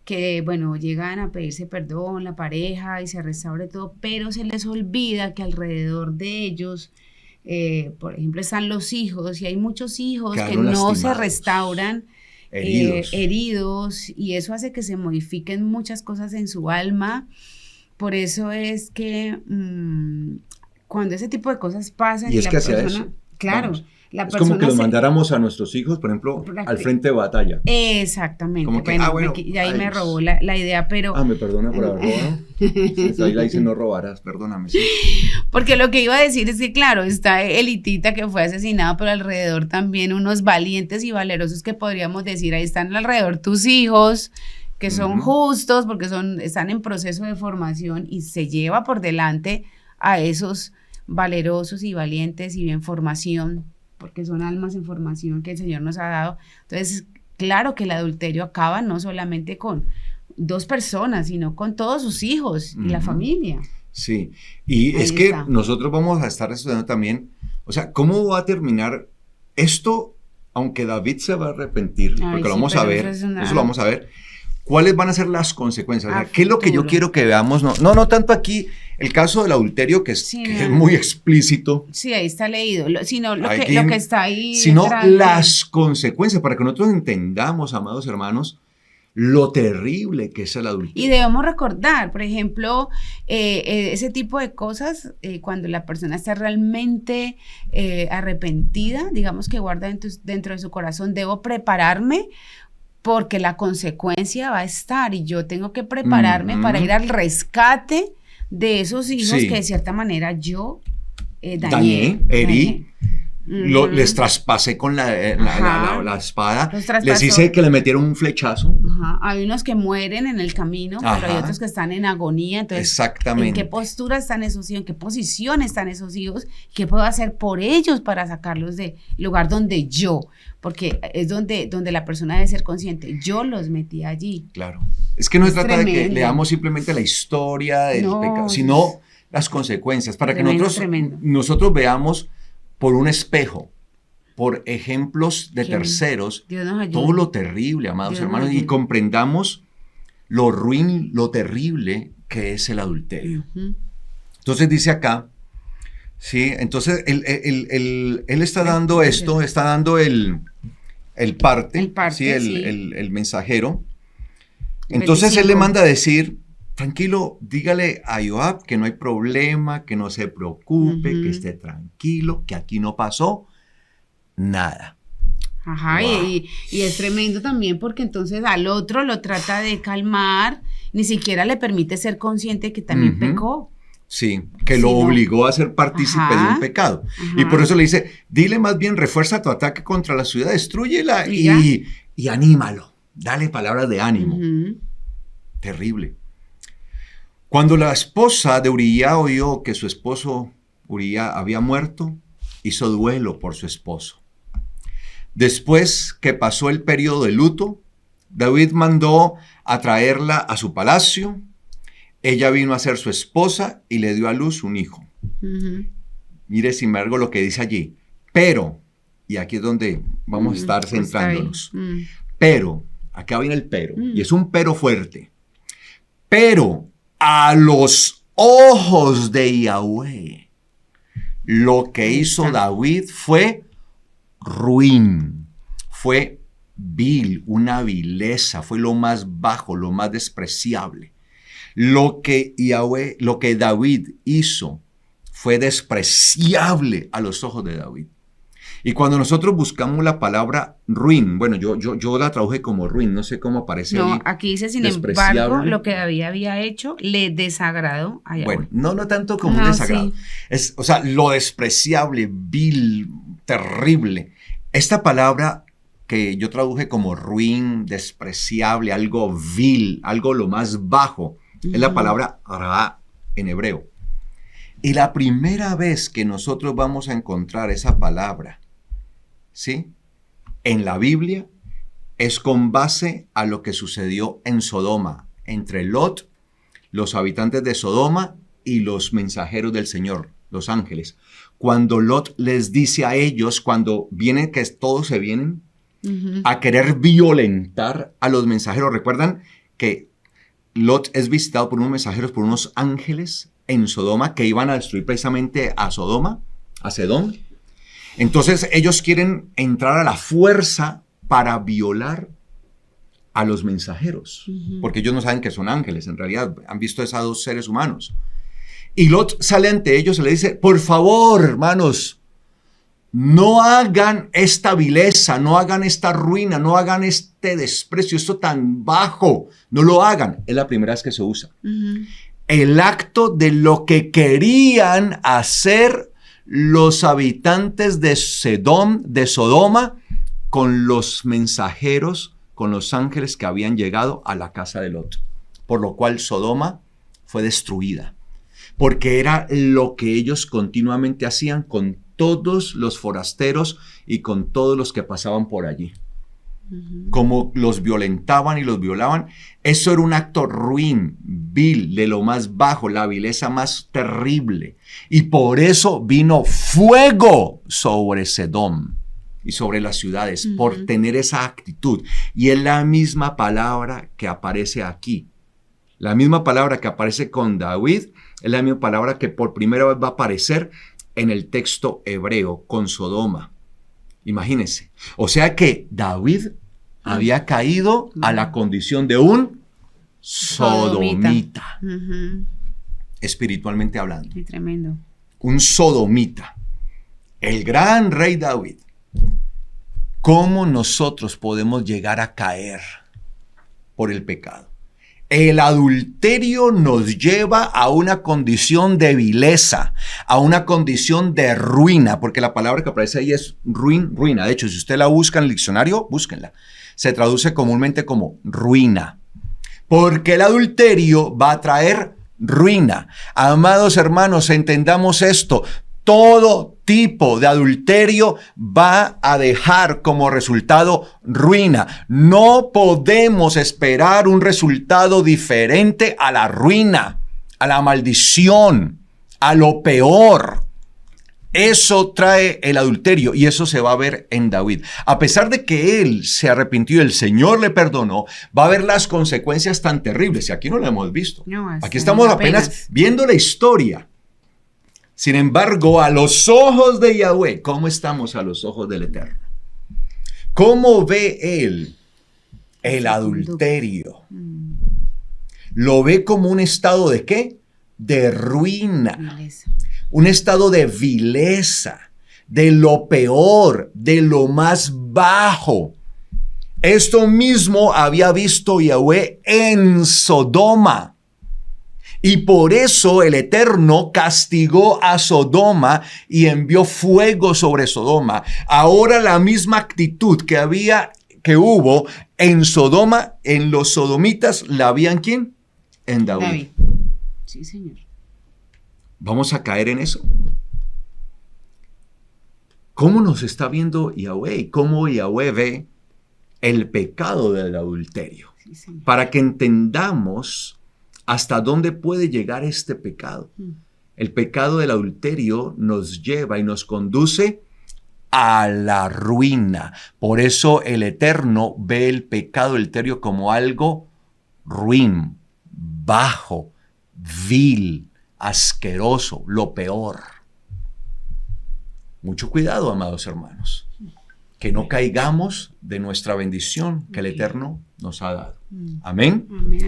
que, bueno, llegan a pedirse perdón la pareja y se restaura todo, pero se les olvida que alrededor de ellos, por ejemplo, están los hijos, y hay muchos hijos que no se restauran, heridos, y eso hace que se modifiquen muchas cosas en su alma. Por eso es que cuando ese tipo de cosas pasan y es la que hacia persona, eso, claro, vamos. La es como que los mandáramos a nuestros hijos, por ejemplo, al frente de batalla. Exactamente. Como que, bueno, ahí me robó la idea, pero... me perdona por haber robado. Ahí la dice, no robarás, perdóname. Sí. Porque lo que iba a decir es que, claro, está Elitita que fue asesinado, pero alrededor también unos valientes y valerosos que podríamos decir, ahí están alrededor tus hijos, que son justos porque están en proceso de formación, y se lleva por delante a esos valerosos y valientes y en formación, porque son almas en formación que el Señor nos ha dado. Entonces, claro que el adulterio acaba no solamente con dos personas, sino con todos sus hijos y la familia. Sí, y ahí es que nosotros vamos a estar estudiando también, o sea, ¿cómo va a terminar esto? Aunque David se va a arrepentir, porque lo vamos a ver, eso lo vamos a ver. ¿Cuáles van a ser las consecuencias? O sea, ¿qué es lo que yo quiero que veamos? No tanto aquí el caso del adulterio, que es muy explícito. Sí, ahí está leído, sino lo que está ahí. Sino las consecuencias, para que nosotros entendamos, amados hermanos, lo terrible que es el adulterio. Y debemos recordar, por ejemplo, ese tipo de cosas, cuando la persona está realmente arrepentida, digamos que guarda dentro de su corazón, debo prepararme, porque la consecuencia va a estar, y yo tengo que prepararme para ir al rescate de esos hijos que de cierta manera yo dañé, herí. Les traspasé con la espada, les hice que le metieran un flechazo. Hay unos que mueren en el camino, pero hay otros que están en agonía. Entonces, exactamente. ¿en qué postura están esos hijos? ¿En qué posición están esos hijos? ¿Qué puedo hacer por ellos para sacarlos del lugar donde yo? Porque es donde la persona debe ser consciente. Yo los metí allí. Claro. Es que no se trata de que leamos simplemente la historia del pecado, sino las consecuencias, para que nosotros veamos por un espejo, por ejemplos de terceros, todo lo terrible, amados hermanos, y comprendamos lo ruin, lo terrible que es el adulterio. Entonces dice acá, sí, entonces él está dando esto, está dando el parte, ¿sí? El mensajero. Entonces él le manda a decir, tranquilo, dígale a Joab que no hay problema, que no se preocupe, que esté tranquilo, que aquí no pasó nada. Ajá, wow. y es tremendo también, porque entonces al otro lo trata de calmar, ni siquiera le permite ser consciente que también pecó. Sí, que lo obligó a ser partícipe de un pecado. Y por eso le dice, dile más bien, refuerza tu ataque contra la ciudad, destrúyela y anímalo, dale palabras de ánimo. Terrible. Cuando la esposa de Uría oyó que su esposo Uría había muerto, hizo duelo por su esposo. Después que pasó el periodo de luto, David mandó a traerla a su palacio. Ella vino a ser su esposa y le dio a luz un hijo. Mire, sin embargo, lo que dice allí. Pero, y aquí es donde vamos a estar centrándonos. Pero, acá viene el pero, y es un pero fuerte. Pero a los ojos de Yahweh, lo que hizo David fue ruin, fue vil, una vileza, fue lo más bajo, lo más despreciable. Lo que David hizo fue despreciable a los ojos de David. Y cuando nosotros buscamos la palabra ruin, bueno, yo la traduje como ruin, no sé cómo aparece ahí. No, aquí dice, sin embargo, lo que David había hecho le desagradó a Yahweh. Bueno, no tanto como un desagrado. Sí. O sea, lo despreciable, vil, terrible. Esta palabra que yo traduje como ruin, despreciable, algo vil, algo lo más bajo, es la palabra ra en hebreo. Y la primera vez que nosotros vamos a encontrar esa palabra, ¿sí?, en la Biblia, es con base a lo que sucedió en Sodoma, entre Lot, los habitantes de Sodoma y los mensajeros del Señor, los ángeles. Cuando Lot les dice a ellos, cuando vienen, que todos se vienen a querer violentar a los mensajeros. ¿Recuerdan que Lot es visitado por unos mensajeros, por unos ángeles en Sodoma que iban a destruir precisamente a Sodoma, a Sedón? Entonces ellos quieren entrar a la fuerza para violar a los mensajeros, porque ellos no saben que son ángeles, en realidad han visto a esos dos seres humanos. Y Lot sale ante ellos y le dice, por favor, hermanos, no hagan esta vileza, no hagan esta ruina, no hagan este desprecio, esto tan bajo, no lo hagan. Es la primera vez que se usa. El acto de lo que querían hacer los habitantes de Sodoma, con los mensajeros, con los ángeles que habían llegado a la casa de Lot. Por lo cual Sodoma fue destruida. Porque era lo que ellos continuamente hacían con todos los forasteros y con todos los que pasaban por allí. Como los violentaban y los violaban. Eso era un acto ruin, vil, de lo más bajo, la vileza más terrible. Y por eso vino fuego sobre Sedom y sobre las ciudades, por tener esa actitud. Y es la misma palabra que aparece aquí. La misma palabra que aparece con David es la misma palabra que por primera vez va a aparecer en el texto hebreo con Sodoma. Imagínense. O sea que David había caído a la condición de un sodomita. Espiritualmente hablando. Qué tremendo. Un sodomita. El gran rey David. ¿Cómo nosotros podemos llegar a caer por el pecado? El adulterio nos lleva a una condición de vileza, a una condición de ruina, porque la palabra que aparece ahí es ruina. De hecho, si usted la busca en el diccionario, búsquenla. Se traduce comúnmente como ruina, porque el adulterio va a traer ruina. Amados hermanos, entendamos esto. Todo tipo de adulterio va a dejar como resultado ruina. No podemos esperar un resultado diferente a la ruina, a la maldición, a lo peor. Eso trae el adulterio y eso se va a ver en David. A pesar de que él se arrepintió y el Señor le perdonó, va a haber las consecuencias tan terribles. Y aquí no lo hemos visto. Aquí estamos apenas viendo la historia. Sin embargo, a los ojos de Yahweh, ¿cómo estamos a los ojos del Eterno? ¿Cómo ve él el adulterio? Lo ve como un estado ¿de qué? De ruina. Un estado de vileza, de lo peor, de lo más bajo. Esto mismo había visto Yahweh en Sodoma. Y por eso el Eterno castigó a Sodoma y envió fuego sobre Sodoma. Ahora la misma actitud que hubo en Sodoma, en los sodomitas, ¿la había en quién? En David. Sí, Señor. ¿Vamos a caer en eso? ¿Cómo nos está viendo Yahweh? ¿Cómo Yahweh ve el pecado del adulterio, Sí, sí. para que entendamos hasta dónde puede llegar este pecado. El pecado del adulterio nos lleva y nos conduce a la ruina. Por eso el Eterno ve el pecado adulterio como algo ruin, bajo, vil, asqueroso, lo peor. Mucho cuidado, amados hermanos, que no caigamos de nuestra bendición que el Eterno nos ha dado. Amén. Amén.